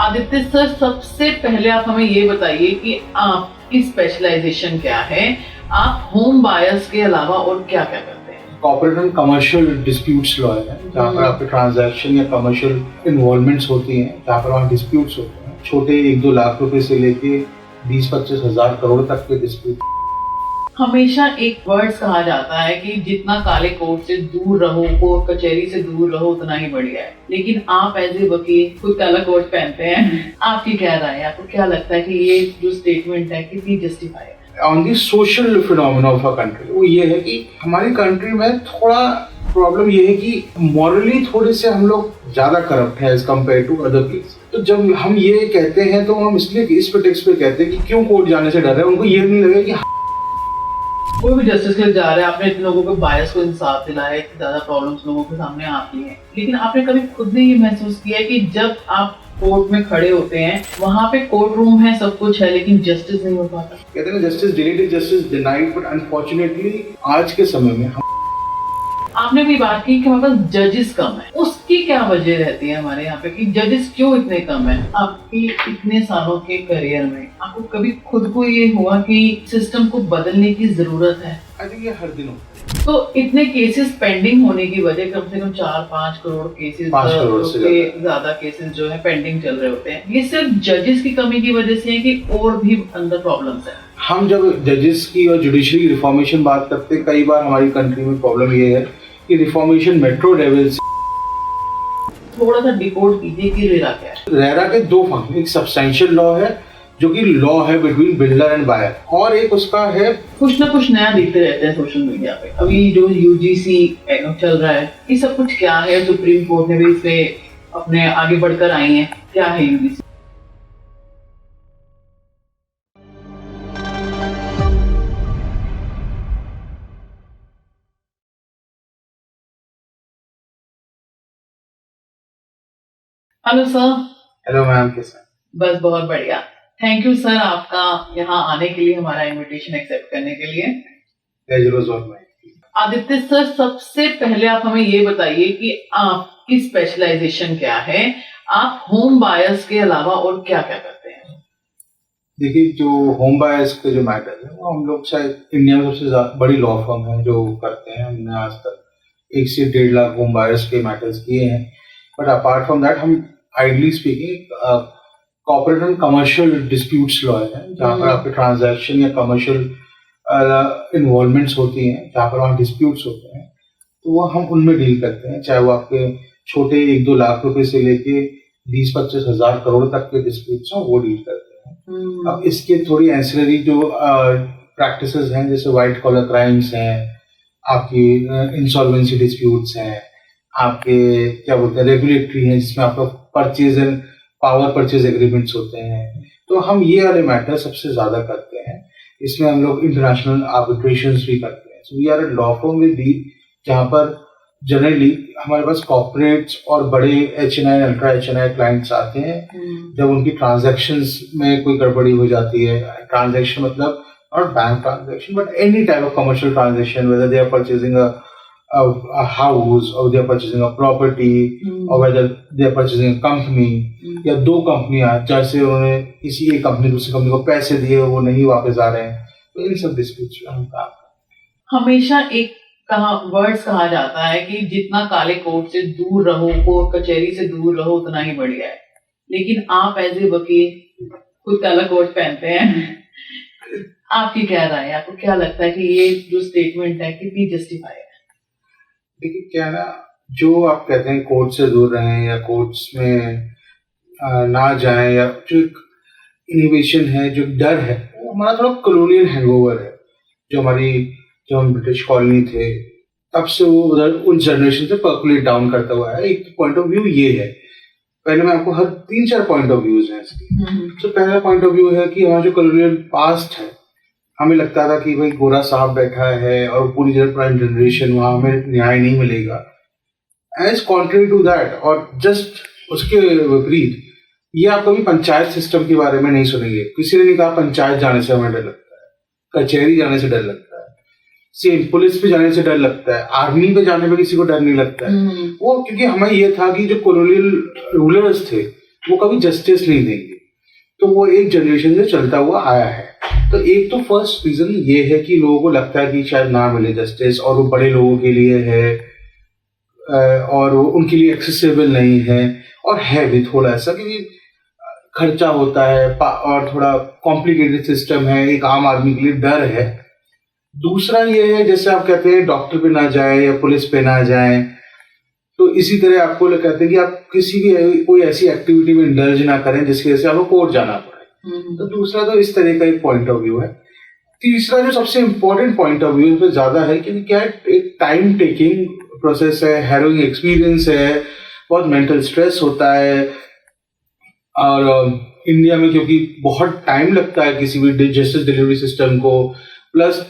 Aditya sir, सबसे पहले आप हमें ये बताइए कि आपकी स्पेशलाइजेशन क्या है, आप होम बायर्स के अलावा और क्या क्या करते हैं? Corporate and commercial disputes law है, जहाँ पर आपके ट्रांजैक्शन या कमर्शियल इन्वॉल्वमेंट्स होती हैं, जहाँ पर वहाँ डिस्प्यूट्स होते हैं, छोटे 1-2 लाख रुपए से लेके 20-25 हजार करोड़ तक के डिस्प्यूट। हमेशा एक वर्ड्स कहा जाता है कि जितना काले कोर्ट से दूर रहो, कोर्ट कचहरी से दूर रहो, उतना ही बढ़िया है। लेकिन आप एज ए वकील खुद काला कोट पहनते हैं, आपकी क्या राय है? आपको क्या लगता है कि ये जो स्टेटमेंट है कितनी जस्टिफाई है? On the social phenomena of a country, वो ये है कि हमारी कंट्री में थोड़ा प्रॉब्लम ये है कि मॉरली थोड़े से हम लोग ज्यादा करप्ट हैं as compare to other places. तो जब हम ये कहते हैं तो हम इसलिए इस प्रेटेक्स्ट पे कहते हैं कि क्यों कोर्ट जाने से डर है, उनको ये नहीं लगे कि कोई भी जस्टिस के लिए जा रहा है, आपने इतने लोगों को बायस को इंसाफ दिलाया, इतनी ज्यादा प्रॉब्लम्स लोगों के सामने आती हैं, लेकिन आपने कभी खुद ने ये महसूस किया है कि जब आप कोर्ट में खड़े होते हैं, वहाँ पे कोर्ट रूम है, सब कुछ है, लेकिन जस्टिस नहीं हो पाता? कहते हैं justice delayed is justice denied, but unfortunately आज के समय में आपने भी बात की कि हमारे पास जजेस कम है, उसकी क्या वजह रहती है हमारे यहाँ पे कि जजेस क्यों इतने कम है? आपकी इतने सालों के करियर में आपको कभी खुद को ये हुआ कि सिस्टम को बदलने की जरूरत है? आई थिंक ये हर दिन होता है। तो इतने केसेस पेंडिंग होने की वजह, कम से कम 4-5 करोड़ केसेस, 5 करोड़ से ज्यादा केसेस जो है पेंडिंग चल रहे होते हैं, ये सिर्फ जजेस की कमी की वजह से है कि और भी अंदर प्रॉब्लम्स है? हम जब जजेस की और जुडिशरी रिफॉर्मेशन बात करते हैं, कई बार हमारी कंट्री में प्रॉब्लम ये है कि रिफॉर्मेशन मेट्रो लेवल से थोड़ा सा डिकोड कीजिए कि रेरा क्या है? रेरा के 2 फंक्शन, एक सब्सटेंशियल लॉ है जो कि लॉ है बिटवीन बिल्डर एंड बायर, और एक उसका है कुछ ना कुछ नया दिखते रहते हैं सोशल मीडिया पे। अभी जो यूजीसी चल रहा है, ये सब कुछ क्या है? सुप्रीम कोर्ट ने भी इस पे अपने आगे बढ़कर आई है, क्या है UGC? Hello sir. Hello ma'am, कैसे? बस बहुत बढ़िया, थैंक यू सर आपका यहाँ आने के लिए, हमारा इनविटेशन एक्सेप्ट करने के लिए। आदित्य सर, सबसे पहले आप हमें ये बताइए कि आपकी स्पेशलाइजेशन क्या है, आप होम बायर्स के अलावा और क्या क्या करते हैं? देखिए, जो होम बायर्स के जो मैटर है वो हम लोग शायद इंडिया में सबसे बड़ी लॉ फर्म है जो करते हैं। हमने आज तक 1 से 1.5 लाख होम बायर्स के मैटर्स किए हैं। बट अपार्ट फ्रॉम दैट, हम ideally speaking corporate and commercial disputes law है, जहाँ पर आपके ट्रांजैक्शन या कमर्शियल इन्वॉल्वमेंट्स होती हैं, जहाँ पर वहाँ डिस्प्यूट्स होते हैं, तो वो हम उनमें डील करते हैं, चाहे वो आपके छोटे 1-2 लाख रुपए से लेके 20-25 हजार करोड़ तक के डिस्प्यूट्स हैं, वो डील करते हैं। अब इसके थोड़ी एंसिलरी जो प्रैक्टिसेस हैं, जैसे व्हाइट कॉलर क्राइम्स हैं, आपकी इंसॉल्वेंसी डिस्प्यूट्स हैं, आपके क्या बोलते हैं रेगुलेटरी हैं, जिसमें आपका purchase and power purchase agreements होते हैं, तो हम ये वाले मैटर सबसे ज्यादा करते हैं। इसमें हम लोग इंटरनेशनल आर्बिट्रेशंस भी करते हैं। So we are a law firm with the, जहाँ पर जनरली हमारे पास कॉर्पोरेट्स और बड़े HNI अल्ट्रा HNI क्लाइंट्स आते हैं। जब उनकी ट्रांजैक्शंस में कोई गड़बड़ी हो जाती है, ट्रांजैक्शन मतलब not bank transaction but any type of commercial transaction, whether they are purchasing a house or they are purchasing a property or whether they are purchasing a company, या 2 कंपनियां, जैसे उन्होंने किसी एक कंपनी दूसरी कंपनी को पैसे दिए वो नहीं वापस आ रहे हैं, तो इन सब डिस्प्यूट्स में हम काम करते हैं। हमेशा एक वर्ड्स कहा जाता है कि जितना काले कोर्ट से दूर रहो, कोर्ट कचहरी से दूर रहो, उतना ही बढ़िया है। लेकिन आप एज ए वकील खुद काला कोट पहनते हैं, आपकी क्या राय है? आपको क्या लगता है कि ये जो स्टेटमेंट है कितनी जस्टिफाई है? देखिए, क्या ना, जो आप कहते हैं कोर्ट से दूर रहें या कोर्ट्स में ना जाएं, या जो इनोवेशन है, जो डर है, वो हमारा थोड़ा कॉलोनियल हैंगओवर है, जो हम ब्रिटिश कॉलोनी थे तब से वो उधर उन जनरेशन से पर्कुलेट डाउन करता हुआ है। एक पॉइंट ऑफ व्यू ये है। पहले मैं आपको हर 3-4 पॉइंट ऑफ व्यूज हैं इसके। तो पहला पॉइंट ऑफ व्यू है कि हमारा जो कॉलोनियल पास्ट है, हमें लगता था कि भाई गोरा साहब बैठा है और पूरी प्राइम जनरेशन, वहां हमें न्याय नहीं मिलेगा। एज कॉन्ट्री टू दैट, और जस्ट उसके विपरीत, ये आप कभी पंचायत सिस्टम के बारे में नहीं सुनेंगे। किसी ने नहीं कहा पंचायत जाने से हमें डर लगता है, कचहरी जाने से डर लगता है, सेम पुलिस पे जाने से डर लगता है, आर्मी पे जाने पे किसी को डर नहीं लगता है। वो क्योंकि हमें ये था कि जो कॉलोनियल रूलर्स थे वो कभी जस्टिस नहीं देंगे। तो वो एक जनरेशन से चलता हुआ आया है। तो एक तो फर्स्ट रीजन ये है कि लोगों को लगता है कि शायद ना मिले जस्टिस, और वो बड़े लोगों के लिए है और वो उनके लिए एक्सेसिबल नहीं है, और है भी थोड़ा ऐसा क्योंकि खर्चा होता है और थोड़ा कॉम्प्लिकेटेड सिस्टम है, एक आम आदमी के लिए डर है। दूसरा ये है, जैसे आप कहते हैं डॉक्टर पे ना जाए या पुलिस पे ना जाए, तो इसी तरह आपको लोग कहते हैं कि आप किसी भी कोई ऐसी एक्टिविटी में इंडल्ज ना करें जिसकी वजह से आपको कोर्ट जाना पड़े। तो दूसरा तो इस तरह का एक पॉइंट ऑफ व्यू है। तीसरा जो सबसे इंपॉर्टेंट पॉइंट ऑफ व्यू इस पर ज्यादा है कि क्या एक टाइम टेकिंग प्रोसेस है, हैरोइंग एक्सपीरियंस है, बहुत मेंटल स्ट्रेस होता है, और इंडिया में क्योंकि बहुत टाइम लगता है किसी भी जस्टिस डिलीवरी सिस्टम को, प्लस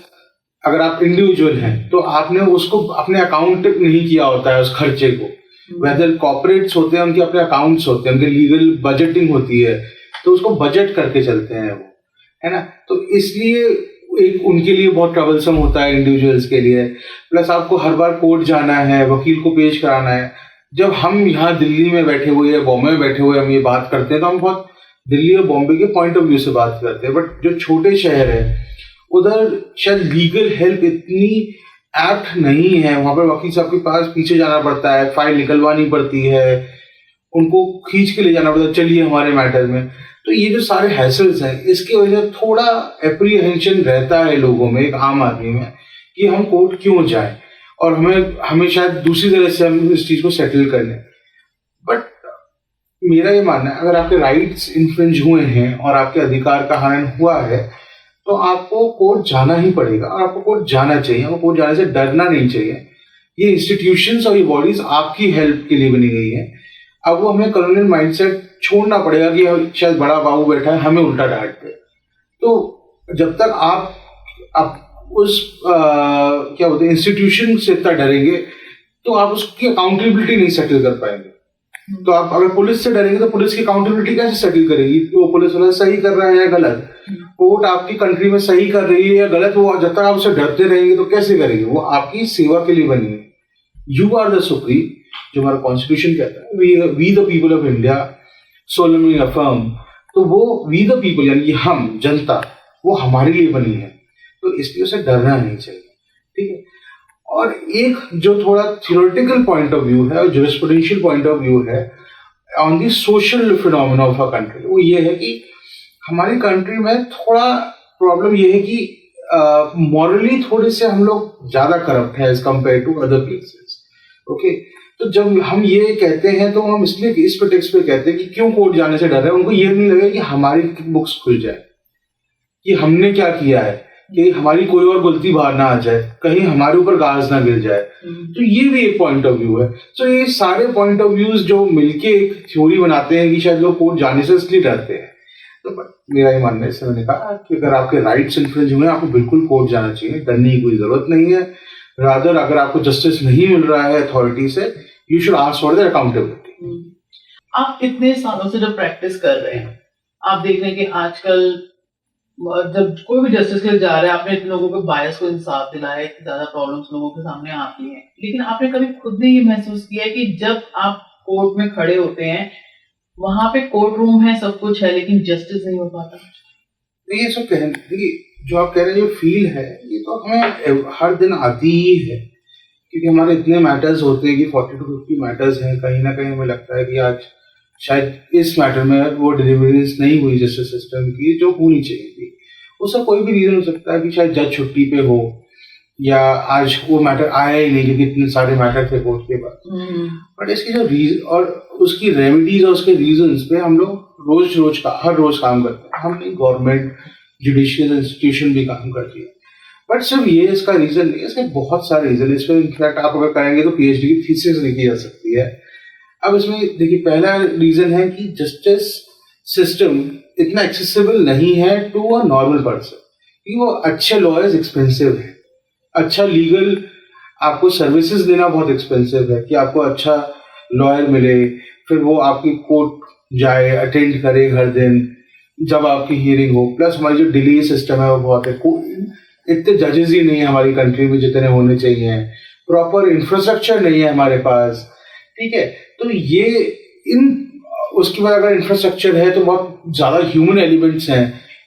अगर आप इंडिविजुअल हैं तो आपने उसको अपने अकाउंट नहीं किया होता है उस खर्चे को। वेदर कॉर्पोरेट्स होते हैं, उनके अपने अकाउंट्स होते हैं, उनके लीगल बजटिंग होती है, तो उसको बजट करके चलते हैं वो, है ना। तो इसलिए एक उनके लिए बहुत ट्रबलसम होता है इंडिविजुअल्स के लिए। प्लस आपको हर बार कोर्ट जाना है, वकील को पेश कराना है। जब हम यहाँ दिल्ली में बैठे हुए या बॉम्बे में बैठे हुए हम ये बात करते हैं तो हम बहुत दिल्ली और बॉम्बे के पॉइंट ऑफ व्यू से बात करते हैं, बट जो छोटे शहर है उधर शायद लीगल हेल्प इतनी एप्ट नहीं है। वहां पर वकील साहब के पास पीछे जाना पड़ता है, फाइल निकलवानी पड़ती है, उनको खींच के ले जाना पड़ता है, चलिए हमारे मैटर में। तो ये जो सारे हैसल्स हैं, इसकी वजह से थोड़ा एप्रीहेंशन रहता है लोगों में, एक आम आदमी में, कि हम कोर्ट क्यों जाएं, और हमें शायद दूसरी तरह से हम इस चीज को सेटल कर लें। बट मेरा ये मानना है, अगर आपके राइट्स इन्फ्रिंज हुए हैं और आपके अधिकार का हनन हुआ है तो आपको कोर्ट जाना ही पड़ेगा, और आपको कोर्ट जाना चाहिए। आपको कोर्ट जाने से डरना नहीं चाहिए। ये इंस्टीट्यूशंस और ये बॉडीज आपकी हेल्प के लिए बनी गई है। अब वो हमें कॉलोनियल माइंडसेट छोड़ना पड़ेगा कि शायद बड़ा बाबू बैठा है, हमें उल्टा डांट दे। तो जब तक आप उस क्या बोलते हैं इंस्टीट्यूशन से इतना डरेंगे तो आप उसकी अकाउंटेबिलिटी नहीं सेटल कर पाएंगे। तो आप अगर पुलिस से डरेंगे तो पुलिस की अकाउंटेबिलिटी कैसे सेटल करेगी कि वो पुलिस वाला सही कर रहा है या गलत, कोर्ट आपकी कंट्री में सही कर रही है या गलत। वो जब तक आप उससे डरते रहेंगे तो कैसे करेंगे। वो आपकी सेवा के लिए बनी है। यू आर द सुप्रीम, जो हमारा कॉन्स्टिट्यूशन कहता है, we the people of India solemnly affirm. तो वो वी द पीपल यानी कि हम जनता, वो हमारे लिए बनी है, तो इसलिए उसे डरना नहीं चाहिए। ठीक है। और एक जो थोड़ा थियोरेटिकल पॉइंट ऑफ व्यू है और जूरिस्प्रूडेंशियल पॉइंट ऑफ व्यू है on the social phenomena of a country, वो ये है कि हमारी कंट्री में थोड़ा प्रॉब्लम ये है कि मॉरली थोड़े से हम लोग ज्यादा करप्ट है as compare to other places. Okay. तो जब हम ये कहते हैं तो हम इसलिए इस प्रेटेक्स्ट पे कहते हैं कि क्यों कोर्ट जाने से डर रहे हैं। उनको ये नहीं लगे कि हमारी बुक्स खुल जाए, कि हमने क्या किया है, कि हमारी कोई और गलती बाहर ना आ जाए, कहीं हमारे ऊपर गाज ना गिर जाए। तो ये भी एक पॉइंट ऑफ व्यू है। तो ये सारे पॉइंट ऑफ व्यूज जो मिलके एक थ्योरी बनाते हैं कि शायद लोग कोर्ट जाने से इसलिए डरते हैं। तो मेरा ये मानना है, इससे मैंने कहा कि अगर आपके राइट्स इन्फ्रिंज हुए आपको बिल्कुल कोर्ट जाना चाहिए, डरने की कोई जरूरत नहीं है। रादर अगर आपको जस्टिस नहीं मिल रहा है अथॉरिटी से, you should ask for the accountability. आप कितने सालों से जब प्रैक्टिस कर रहे हैं, आप देख रहे हैं कि आजकल जब कोई भी जस्टिस के लिए जा रहा है, आपने इतने लोगों के बायस को इंसाफ दिलाया, इतनी ज्यादा प्रॉब्लम्स लोगों के सामने आती हैं, लेकिन आपने कभी खुद ने ये महसूस किया है कि जब आप कोर्ट में खड़े होते हैं, वहां पे कोर्ट रूम है, सब कुछ है, लेकिन जस्टिस नहीं हो पाता? ये सब जो आप कह रहे हैं, जो फील है, ये तो हमें हर दिन आती ही है, क्योंकि हमारे इतने मैटर्स होते हैं कि 40 to 50 मैटर्स हैं। कहीं ना कहीं हमें लगता है कि आज शायद इस मैटर में वो डिलीवरीज नहीं हुई जस्टिस सिस्टम की जो होनी चाहिए थी। उसका कोई भी रीजन हो सकता है कि शायद जज छुट्टी पे हो, या आज वो मैटर आया ही नहीं क्योंकि इतने सारे मैटर थे कोर्ट के पास। बट इसकी जो रीजन और उसकी रेमेडीज और उसके रीजंस पे हम लोग हर रोज काम करते हैं। हम नहीं, गवर्नमेंट जुडिशियल इंस्टीट्यूशन भी काम करती है। बट सिर्फ ये इसका रीजन नहीं है, इसके बहुत सारे रीजन। इस पर इनफैक्ट आप अगर करेंगे तो पीएचडी की थीसिस लिखी जा सकती है। अब इसमें देखिए, पहला रीजन है कि जस्टिस सिस्टम इतना एक्सेसिबल नहीं है टू अ नॉर्मल पर्सन, क्योंकि वो अच्छे लॉयर्स एक्सपेंसिव है। अच्छा लीगल आपको सर्विसेज देना बहुत एक्सपेंसिव है, कि आपको अच्छा लॉयर मिले, फिर वो आपकी कोर्ट जाए, अटेंड करे हर दिन जब आपकी हियरिंग हो। प्लस हमारी जो डिले सिस्टम है वो बहुत है, इतने जजेस ही नहीं है हमारी कंट्री में जितने होने चाहिए, प्रॉपर इंफ्रास्ट्रक्चर नहीं है हमारे पास। ठीक है। तो ये इन उसके बाद अगर इंफ्रास्ट्रक्चर है तो बहुत ज्यादा ह्यूमन एलिमेंट्स हैं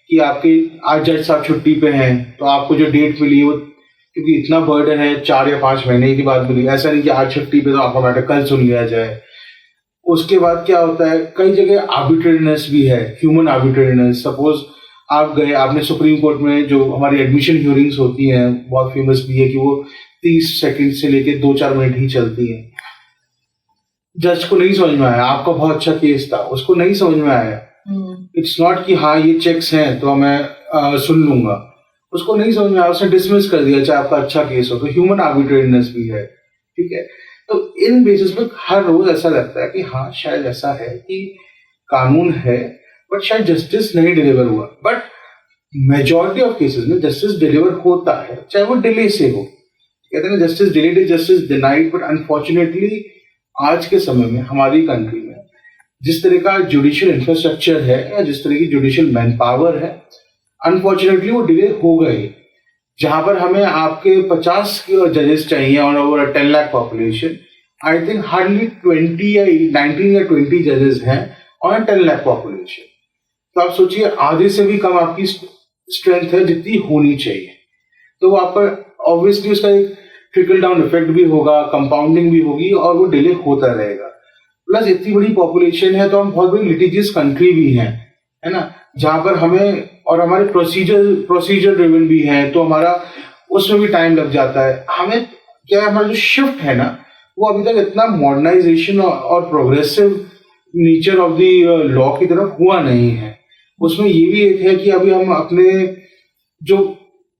कि आपके आज जज साहब छुट्टी पे हैं तो आपको जो डेट मिली वो क्योंकि इतना बर्डन है 4 या 5 महीने के बाद मिली, ऐसा नहीं कि आज छुट्टी पे तो आपका मैटर कल सुन लिया जाए। उसके बाद क्या होता है, कई जगह आर्बिट्रेरीनेस भी है, ह्यूमन आर्बिट्रेरीनेस। सपोज आप गए, आपने सुप्रीम कोर्ट में जो हमारी एडमिशन हियरिंग्स होती हैं बहुत फेमस भी है कि वो 30 सेकंड से लेके 2-4 मिनट ही चलती हैं। जज को नहीं समझ में आया, आपका बहुत अच्छा केस था, उसको नहीं समझ में आया। इट्स नॉट कि हाँ ये चेक्स हैं तो मैं सुन लूंगा, उसको नहीं समझ में आया, उसने डिसमिस कर दिया चाहे आपका अच्छा केस हो। तो ह्यूमन आर्बिट्रेरीनेस भी है, ठीक है। तो इन बेसिस पे हर रोज ऐसा लगता है कि हाँ शायद ऐसा है कि कानून है बट शायद जस्टिस नहीं डिलीवर हुआ। बट मेजॉरिटी ऑफ केसेस में जस्टिस डिलीवर होता है, चाहे वो डिले से हो। कहते हैं justice delayed is justice denied, but unfortunately आज के समय में हमारी कंट्री में जिस तरह का जुडिशियल इंफ्रास्ट्रक्चर है या जिस तरह की जुडिशियल मैन पावर है, अनफॉर्चुनेटली वो डिले हो गए। जहां पर हमें आपके 50 जजेस चाहिए on over 10 lakh population, I think hardly 20 या 19 या 20 जजेस हैं ऑन 10 लाख पॉपुलेशन। तो आप सोचिए आधे से भी कम आपकी स्ट्रेंथ है जितनी होनी चाहिए। तो वहां पर ऑब्वियसली उसका एक ट्रिकल डाउन इफेक्ट भी होगा, कंपाउंडिंग भी होगी और वो डिले होता रहेगा। प्लस इतनी बड़ी पॉपुलेशन है तो हम बहुत बड़ी लिटिजियस कंट्री भी हैं, है ना, जहां पर हमें और हमारे प्रोसीजर ड्रिवन भी है तो हमारा उसमें भी टाइम लग जाता है। हमें क्या हमारा जो शिफ्ट है ना वो अभी तक इतना मॉडर्नाइजेशन और progressive nature of the law की तरफ हुआ नहीं है। उसमें ये भी एक है कि अभी हम अपने जो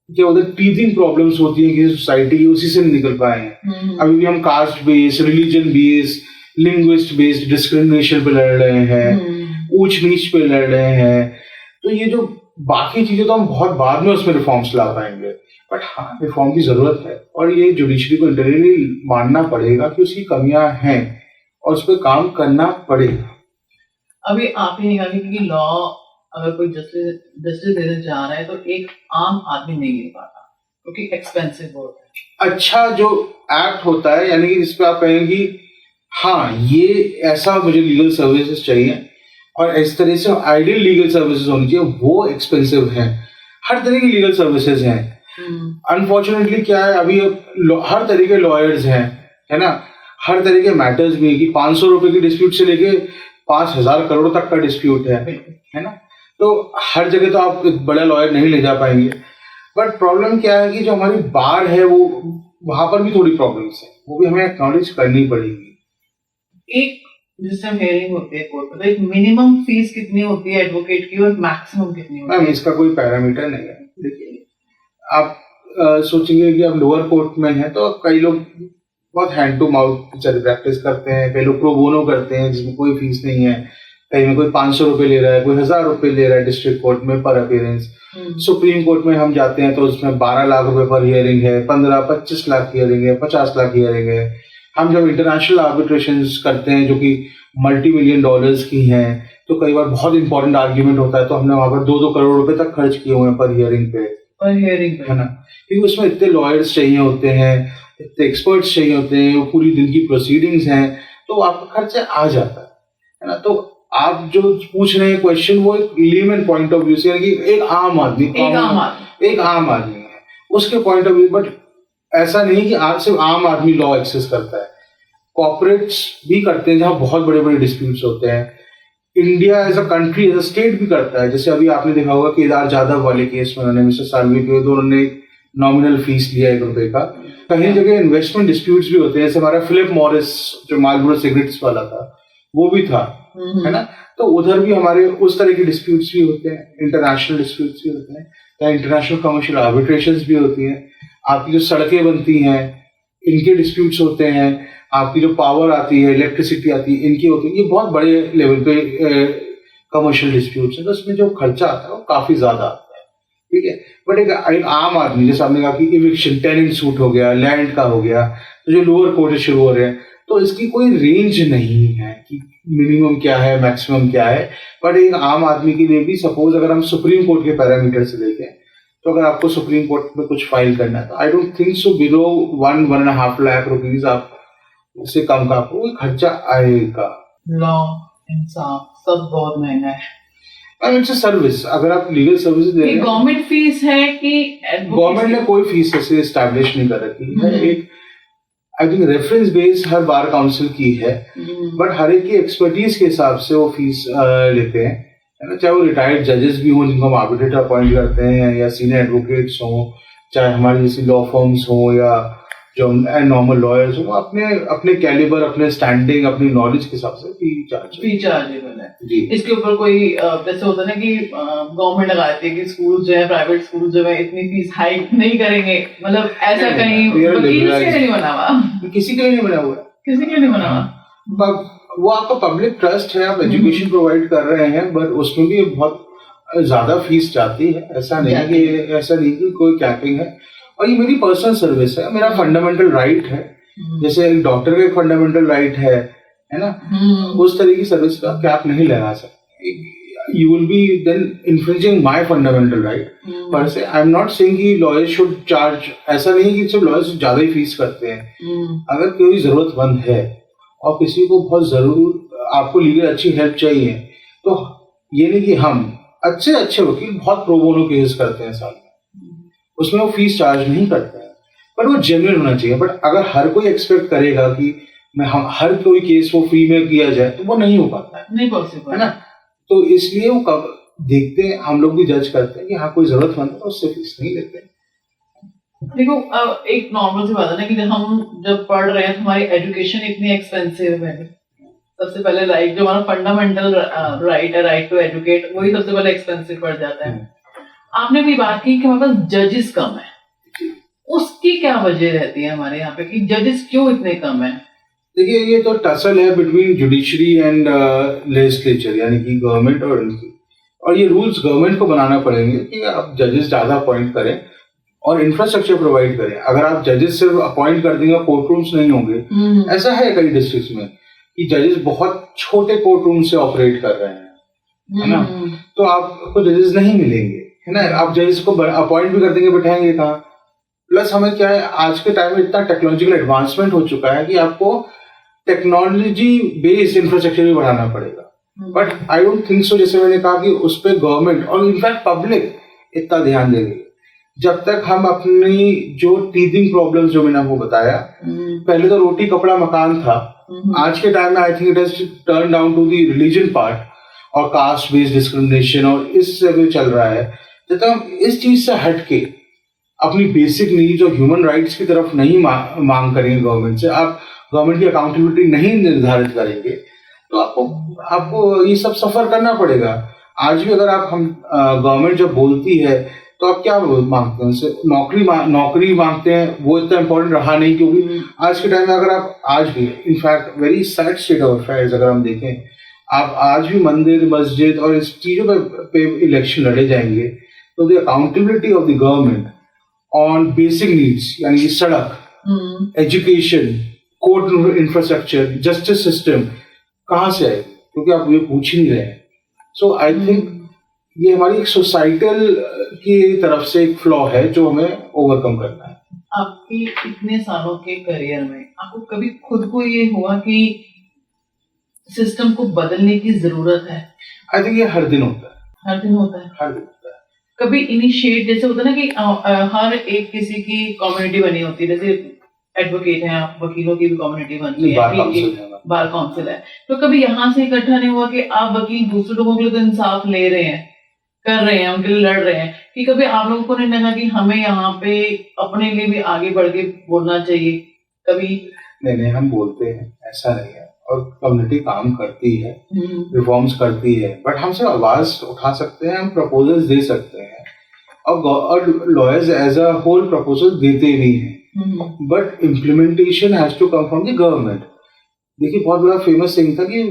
क्या होता है टीथिंग प्रॉब्लम्स होती है कि सोसाइटी की, उसी से नहीं निकल पाए हैं। अभी भी हम caste based, religion based, linguist based discrimination पे लड़ रहे हैं, ऊंच नीच पे लड़ रहे हैं। तो ये जो बाकी चीजें तो हम बहुत बाद में उसमें रिफॉर्म्स ला पाएंगे, बट हाँ रिफॉर्म की जरूरत है और ये जुडिशरी को इंटरनली मानना पड़ेगा कि उसकी कमियां हैं और उस पर काम करना पड़ेगा। अभी आप ही निकालिए कि लॉ अगर कोई जस्टिस देना चाह रहा है तो एक आम आदमी नहीं ले पाता क्योंकि एक्सपेंसिव बहुत है। अच्छा जो एक्ट होता है यानी कि जिसपे आप कहेंगे हाँ ये ऐसा मुझे लीगल सर्विसेज चाहिए और इस तरह से आइडियल लीगल सर्विसेज होनी चाहिए, वो एक्सपेंसिव हैं। हर तरह की लीगल सर्विसेज हैं। अनफॉर्चुनेटली क्या है अभी हर तरह के लॉयर्स हैं, है ना, हर तरह के मैटर्स भी है कि 500 रुपए की डिस्प्यूट से लेके 5000 करोड़ तक का डिस्प्यूट है ना। तो हर जगह तो आप एक बड़ा लॉयर नहीं ले जा पाएंगे। बट प्रॉब्लम क्या है कि जो हमारी बार है वो वहां पर भी थोड़ी प्रॉब्लम्स है, वो भी हमें एक्नॉलेज करनी पड़ेगी। एक जिस टाइम हियरिंग होती है कोर्ट में, तो एक मिनिमम फीस कितनी होती है एडवोकेट की और मैक्सिमम कितनी होती है? मैम इसका कोई पैरामीटर नहीं है। देखिए आप सोचेंगे कि आप लोअर कोर्ट में हैं तो कई लोग बहुत हैंड टू माउथ प्रैक्टिस करते हैं, कई लोग प्रो बोनो करते हैं जिसमें कोई फीस नहीं है, कहीं में कोई 500 रुपए ले रहा है, कोई 1000 रुपए ले रहा है डिस्ट्रिक्ट कोर्ट में पर अपीयरेंस। सुप्रीम कोर्ट में हम जाते हैं तो उसमें 12 लाख रुपए पर हियरिंग है, 15-25 लाख हियरिंग है, 50 लाख हियरिंग है। हम जब इंटरनेशनल आर्बिट्रेशन करते हैं जो कि $multi million की हैं तो कई बार बहुत इंपॉर्टेंट आर्ग्यूमेंट होता है तो हमने वहां पर 2-2 करोड़ रुपए तक खर्च किए हुए हैं पर हियरिंग पे, है ना, क्योंकि उसमें इतने लॉयर्स चाहिए होते हैं, इतने एक्सपर्ट्स चाहिए होते हैं, वो पूरी दिन की प्रोसीडिंग्स हैं, तो आपका खर्चा आ जाता है ना। तो आप जो पूछ रहे हैं क्वेश्चन वो एक लेमन पॉइंट ऑफ व्यू से, यानी कि एक आम आदमी है उसके पॉइंट ऑफ व्यू। बट ऐसा नहीं कि आज सिर्फ आम आदमी लॉ एक्सेस करता है, कॉर्पोरेट्स भी करते हैं जहां बहुत बड़े बड़े डिस्प्यूट्स होते हैं। India as a country as a state भी करता है। जैसे अभी आपने देखा होगा केदार जाधव वाले केस में उन्होंने मिस्टर सालवी के दोनों नॉमिनल फीस लिया ₹1 का। कहीं जगह इन्वेस्टमेंट डिस्प्यूट्स भी होते हैं, जैसे हमारा फिलिप मॉरिस जो मार्लबोरो सिगरेट्स वाला था वो भी था, है ना। तो उधर भी हमारे उस तरह के डिस्प्यूट्स भी होते हैं, इंटरनेशनल डिस्प्यूट्स भी होते हैं, इंटरनेशनल कमर्शियल आर्बिट्रेशंस भी होती हैं। आपकी जो सड़कें बनती हैं इनके डिस्प्यूट्स होते हैं, आपकी जो पावर आती है, इलेक्ट्रिसिटी आती है, इनकी होती है। ये बहुत बड़े लेवल पे कमर्शियल डिस्प्यूट्स है, तो उसमें जो खर्चा आता है वो काफी ज्यादा आता है, ठीक है। बट एक आम आदमी जैसे आपने कहा कि इविक्शन, टेनेंट सूट हो गया, लैंड का हो गया, तो जो लोअर कोर्ट शुरू हो रहे हैं तो इसकी कोई रेंज नहीं है कि मिनिमम क्या है मैक्सिमम क्या है। बट एक आम आदमी के लिए भी सपोज अगर हम सुप्रीम कोर्ट के पैरामीटर से देखें तो अगर आपको सुप्रीम कोर्ट में कुछ फाइल करना है तो I don't think so below 1-1.5 lakh rupees आप उससे कम का आपको खर्चा आएगा। लॉ इंसाफ सब बहुत महंगा है। It's a service. अगर आप लीगल सर्विस दे रहे हैं, गवर्नमेंट फीस है कि गवर्नमेंट ने कोई फीस ऐसे एस्टैब्लिश नहीं कर रखी है। एक I think reference base her bar council की है, बट हर एक की एक्सपर्टीज के हिसाब से वो फीस लेते हैं, है ना। चाहे वो रिटायर्ड जजेस भी हों जिनको हम आर्बिट्रेटर अपॉइंट करते हैं, या सीनियर एडवोकेट्स हों, चाहे हमारी जैसी लॉ फर्म्स हों, या जो नॉर्मल लॉयर्स हों, अपने अपने कैलिबर, अपने स्टैंडिंग, अपनी नॉलेज के हिसाब से फी चार्जेबल है जी। इसके ऊपर कोई जैसे होता है ना कि गवर्नमेंट लगाती है कि स्कूल जो है, प्राइवेट स्कूल जो है, इतनी फीस हाइक नहीं करेंगे, मतलब ऐसा कहीं वकील के लिए नहीं बना हुआ, किसी के लिए नहीं बना हुआ है, किसी के लिए नहीं बना हुआ। वो आपका पब्लिक ट्रस्ट है, आप एजुकेशन प्रोवाइड कर रहे हैं, बट उसमें भी बहुत ज्यादा फीस जाती है। ऐसा नहीं कि कोई कैपिंग है। और ये मेरी पर्सनल सर्विस है, मेरा फंडामेंटल राइट है, जैसे एक डॉक्टर का एक फंडामेंटल राइट है ना। उस तरह की सर्विस का कैप नहीं लगा सकते। You will be then infringing my fundamental right. Per se I am not saying कि लॉयर्स शुड चार्ज, ऐसा नहीं कि सिर्फ लॉयर्स ज्यादा ही फीस करते हैं। अगर कोई जरूरतमंद है और किसी को बहुत जरूर आपको लीगल अच्छी हेल्प चाहिए, तो ये नहीं कि हम अच्छे वकील बहुत प्रो बोनो केस करते हैं साल में, उसमें वो फीस चार्ज नहीं करते हैं, पर वो जेन्युइन होना चाहिए। बट अगर हर कोई एक्सपेक्ट करेगा कि हम हर कोई केस वो फ्री में किया जाए, तो वो नहीं हो पाता है, नहीं पॉसिबल है ना। तो इसलिए वो कब देखते हैं, हम लोग भी जज करते हैं कि हाँ कोई जरूरतमंद है तो उससे फीस नहीं लेते। देखो एक नॉर्मल सी बात है ना कि हम जब पढ़ रहे हैं तो हमारी एजुकेशन इतनी एक्सपेंसिव है। सबसे पहले राइट जो हमारा फंडामेंटल राइट है, राइट टू एजुकेट, वही सबसे पहले एक्सपेंसिव पड़ जाता है। आपने भी बात की कि हमारे पास जजेस कम है, उसकी क्या वजह रहती है हमारे यहाँ पे कि जजेस क्यों इतने कम है? देखिए, ये तो टसल है बिटवीन जुडिशरी एंड लेजिस्लेचर, यानी कि गवर्नमेंट और इनकी। और ये रूल्स गवर्नमेंट को बनाना पड़ेंगे कि आप जजेस ज्यादा अपॉइंट करें और इंफ्रास्ट्रक्चर प्रोवाइड करें। अगर आप जजेस सिर्फ अपॉइंट कर देंगे, कोर्ट रूम्स नहीं होंगे। ऐसा है कई डिस्ट्रिक्ट्स में कि जजेस बहुत छोटे कोर्ट रूम से ऑपरेट कर रहे हैं, है ना। तो आपको जजेस नहीं मिलेंगे, है ना। आप जजेस को अपॉइंट भी कर देंगे, बैठाएंगे कहाँ। प्लस हमें क्या है, आज के टाइम में इतना टेक्नोलॉजिकल एडवांसमेंट हो चुका है कि आपको टेक्नोलॉजी बेस्ड इंफ्रास्ट्रक्चर भी बढ़ाना पड़ेगा। But I don't think so, जैसे मैंने कहा कि उस पर गवर्नमेंट और इनफैक्ट पब्लिक इतना ध्यान देंगे। जब तक हम अपनी जो टीथिंग प्रॉब्लम्स जो मैंने आपको बताया, पहले तो रोटी कपड़ा मकान था, आज के टाइम में I think it has turn down to the religion part और कास्ट बेस्ड डिस्क्रिमिनेशन, और इससे भी चल रहा है। जब तक हम इस चीज से हटके अपनी बेसिक नीड्स और ह्यूमन राइट्स की तरफ नहीं मांग करेंगे गवर्नमेंट से, आप गवर्नमेंट की अकाउंटेबिलिटी नहीं निर्धारित करेंगे, तो आपको ये सब सफर करना पड़ेगा। आज भी अगर आप हम गवर्नमेंट जब बोलती है तो आप क्या मांगते हैं उनसे? नौकरी मांगते हैं। वो इतना इम्पोर्टेंट रहा नहीं, क्योंकि आज के टाइम में अगर आप आज भी in fact very sad state of affairs अगर हम देखें, आप आज भी मंदिर मस्जिद और इस चीजों पे इलेक्शन लड़े जाएंगे, तो the accountability of the government on basic needs, यानी सड़क, education, court infrastructure, justice system कहाँ से आएगी? क्योंकि आप ये पूछ ही नहीं रहे हैं। सो आई थिंक ये हमारी एक सोसाइटल की तरफ से एक फ्लॉ है जो हमें ओवरकम करना है। आपकी इतने सालों के करियर में आपको कभी खुद को ये हुआ कि सिस्टम को बदलने की जरूरत है? आई थिंक ये हर दिन होता है। हर दिन होता है। हर दिन होता है। कभी इनिशिएट, जैसे होता है ना कि हर एक किसी की कम्युनिटी बनी होती है, जैसे एडवोकेट हैं आप, वकीलों की भी कम्युनिटी बनती है, बार काउंसिल है, तो कभी यहाँ से इकट्ठा नहीं हुआ कि आप वकील दूसरे लोगों के लिए तो इंसाफ ले रहे हैं, कर रहे हैं, उनके लिए लड़ रहे हैं, कि कभी आप लोगों को नहीं लगा कि हमें यहाँ पे अपने लिए भी आगे बढ़ के बोलना चाहिए? कभी नहीं, हम बोलते हैं, ऐसा नहीं है। और कम्युनिटी काम करती है, रिफॉर्म्स करती है, बट हम सिर्फ आवाज उठा सकते हैं, हम प्रपोजल्स दे सकते हैं, और lawyers as a whole proposal देते भी हैं, but implementation has to come from the government. देखिए, बहुत बड़ा फेमस थिंग था कि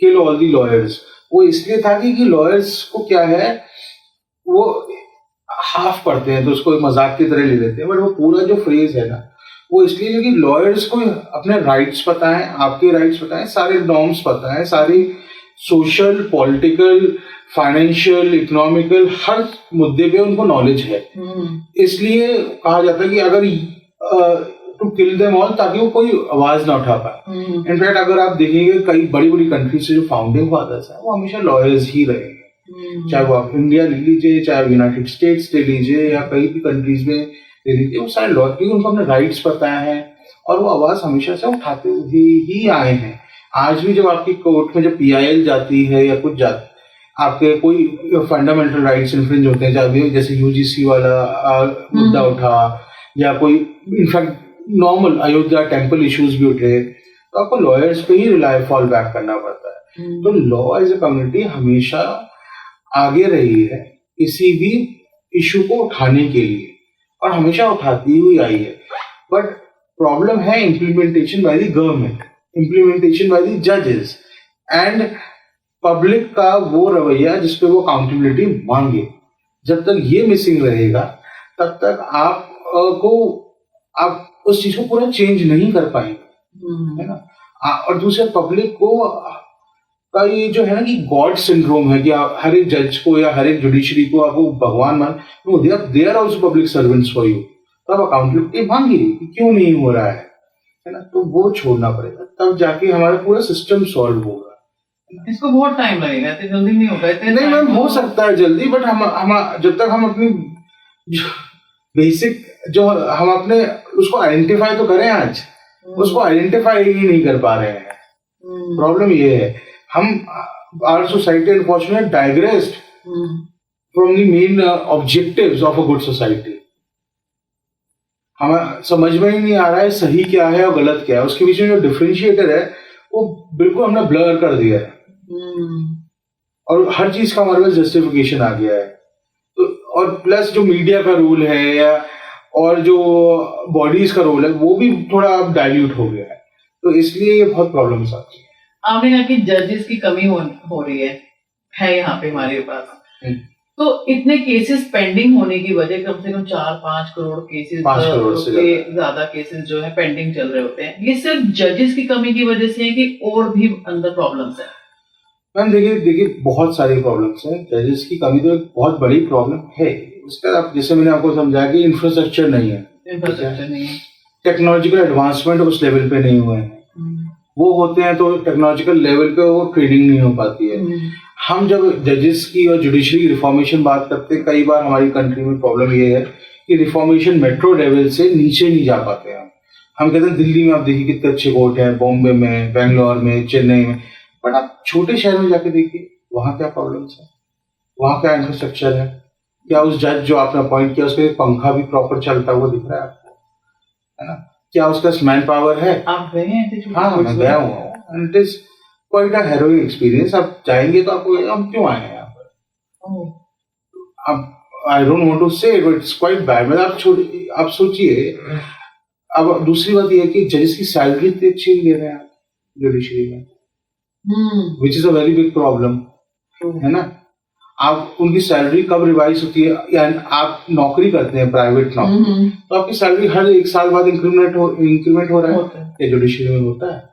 किल ऑल द लॉयर्स। वो इसलिए था कि लॉयर्स को क्या है, वो हाफ पढ़ते हैं तो उसको मजाक की तरह ले लेते हैं, बट वो पूरा जो फ्रेज है ना, वो इसलिए क्योंकि लॉयर्स को अपने राइट्स पता है, आपके राइट्स पता है, सारे नॉर्म्स पता है, सारी सोशल, पॉलिटिकल, फाइनेंशियल, इकोनॉमिकल हर मुद्दे पे उनको नॉलेज है। इसलिए कहा जाता है कि अगर टू किल देम ऑल, ताकि वो कोई आवाज ना उठा पाए। इनफैक्ट अगर आप देखेंगे कई बड़ी बड़ी कंट्रीज से जो फाउंडिंग फादर्स हैं वो हमेशा लॉयर्स ही रहे हैं, चाहे वो आप इंडिया ले लीजिए, चाहे यूनाइटेड स्टेट्स ले लीजिए, या कई भी कंट्रीज में ले लीजिए, वो सारे लॉयर, क्योंकि उनको अपने राइट्स पता है और वो आवाज हमेशा से उठाते हुए ही आए हैं। आज भी जब आपकी कोर्ट में जब PIL जाती है या कुछ आपके कोई फंडामेंटल राइट्स इन्फ्रिंज होते हैं, चाहे जैसे UGC वाला मुद्दा उठा या कोई in fact normal Ayodhya temple issues भी उठे, तो आपको लॉयर्स पे ही फॉल बैक करना पड़ता है। तो लॉ एज ए कम्युनिटी हमेशा आगे रही है किसी भी इशू को उठाने के लिए और हमेशा उठाती हुई आई है, बट प्रॉब्लम है implementation by the government, implementation by the जजेस एंड पब्लिक का वो रवैया जिसपे वो अकाउंटेबिलिटी मांगे। जब तक ये मिसिंग रहेगा तब तक आप उस चीज को पूरा चेंज नहीं कर पाएंगे, है ना। और दूसरे पब्लिक को का ये जो है ना कि गॉड सिंड्रोम है कि हर एक जज को या हर एक जुडिशरी को आप भगवान मान, they are also public servants for you, तब अकाउंटेबिलिटी मांगी कि क्यों नहीं हो रहा है ना। तो वो छोड़ना पड़ेगा, तब जाके हमारा पूरा सिस्टम सॉल्व होगा। इसको बहुत टाइम लगेगा, इतनी जल्दी नहीं होगा। नहीं मैम, हो सकता है जल्दी, बट हम जब तक हम अपनी बेसिक जो हम अपने उसको आइडेंटिफाई तो करें, आज उसको आइडेंटिफाई ही नहीं कर पा रहे हैं। प्रॉब्लम ये है, हम our society unfortunately digressed from the main objectives of a good society. हमें समझ में ही नहीं आ रहा है सही क्या है और गलत क्या है, उसके बीच में जो डिफरेंशिएटर है वो बिल्कुल हमने ब्लर कर दिया है और हर चीज का हमारे पास जस्टिफिकेशन आ गया है। तो और प्लस जो मीडिया का रोल है या और जो बॉडीज का रोल है वो भी थोड़ा अब डाइल्यूट हो गया है, तो इसलिए ये बहुत प्रॉब्लम्स आती है। आपने कहा कि जजेस की कमी हो रही है यहाँ पे हमारे पास, तो इतने केसेस पेंडिंग होने की वजह, कम से कम 4-5 करोड़ केसेस, 5 करोड़ से ज्यादा केसेस जो है पेंडिंग चल रहे होते हैं, ये सिर्फ जजेस की कमी की वजह से है कि और भी अंदर प्रॉब्लम्स है? मैम देखिए बहुत सारी प्रॉब्लम्स हैं। जजेस की कमी तो एक बहुत बड़ी प्रॉब्लम है। उसका आप जैसे मैंने आपको समझाया कि इंफ्रास्ट्रक्चर नहीं है, टेक्नोलॉजिकल एडवांसमेंट उस लेवल पे नहीं हुए हैं, वो होते हैं तो टेक्नोलॉजिकल लेवल पे वो ट्रेनिंग नहीं हो पाती है। हम जब जजेस की और जुडिशरी की रिफॉर्मेशन बात करते हैं, कई बार हमारी कंट्री में प्रॉब्लम ये है कि रिफॉर्मेशन मेट्रो लेवल से नीचे नहीं जा पाते हैं। हम कहते हैं दिल्ली में आप देखिए कितने अच्छे कोर्ट हैं, बॉम्बे में, बेंगलोर में, चेन्नई में, बट आप छोटे शहर में जाके देखिए वहाँ क्या प्रॉब्लम्स है, वहाँ क्या इंफ्रास्ट्रक्चर है, क्या उस जज जो आपने अपॉइंट किया उसके पंखा भी प्रॉपर चलता हुआ दिख रहा है आपको, है ना, क्या उसका मैन पावर है। आप गए हैं? हाँ मैं गया हुआ, it is quite a harrowing experience. आप जाएंगे तो आपको हम क्यों आए हैं यहाँ पर, अब आई डोंट वांट टू से इट, इट्स क्वाइट बैड। मतलब आप सोचिए। अब दूसरी बात यह है कि जजेस की सैलरी इतनी अच्छी नहीं ले रहे हैं जुडिशरी में, which is a very big problem, है ना। आप उनकी सैलरी कब रिवाइज होती है, यानी आप नौकरी करते हैं प्राइवेट नौकरी, तो आपकी सैलरी हर 1 साल बाद इंक्रीमेंट हो रहा है, ये जुडिशरी में होता है।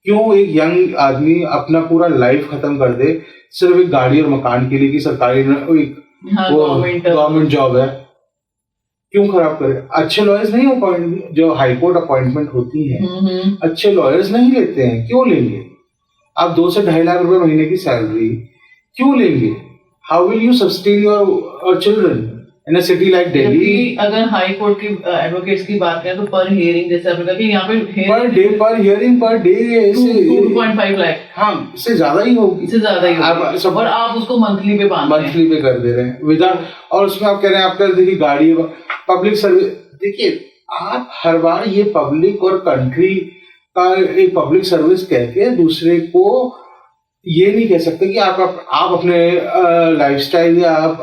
क्यों एक यंग आदमी अपना पूरा लाइफ खत्म कर दे सिर्फ एक गाड़ी और मकान के लिए कि सरकारी गवर्नमेंट जॉब है, क्यों खराब करे। अच्छे लॉयर्स नहीं अपॉइंट, जो हाईकोर्ट अपॉइंटमेंट होती है अच्छे लॉयर्स नहीं लेते हैं, क्यों लेंगे। आप 2 से 2.5 लाख रुपए महीने की सैलरी क्यों लेंगे। How will you sustain your children in a city like Delhi. अगर हाई कोर्ट की एडवोकेट्स की बात करें तो पर हियरिंग, जैसे आपने कहा कि यहाँ पे पर हियरिंग पर डे 2.5 लाख, हाँ इससे ज्यादा ही होगी, इससे ज्यादा ही होगी, और आप उसको मंथली पे मंथली पे कर दे रहे हैं विदाउट, और उसमें आप कह रहे हैं आपका देखिए गाड़ी पब्लिक सर्विस। देखिए आप हर बार ये पब्लिक और कंट्री का एक पब्लिक सर्विस कह के दूसरे को ये नहीं कह सकते कि आप अपने लाइफस्टाइल या आप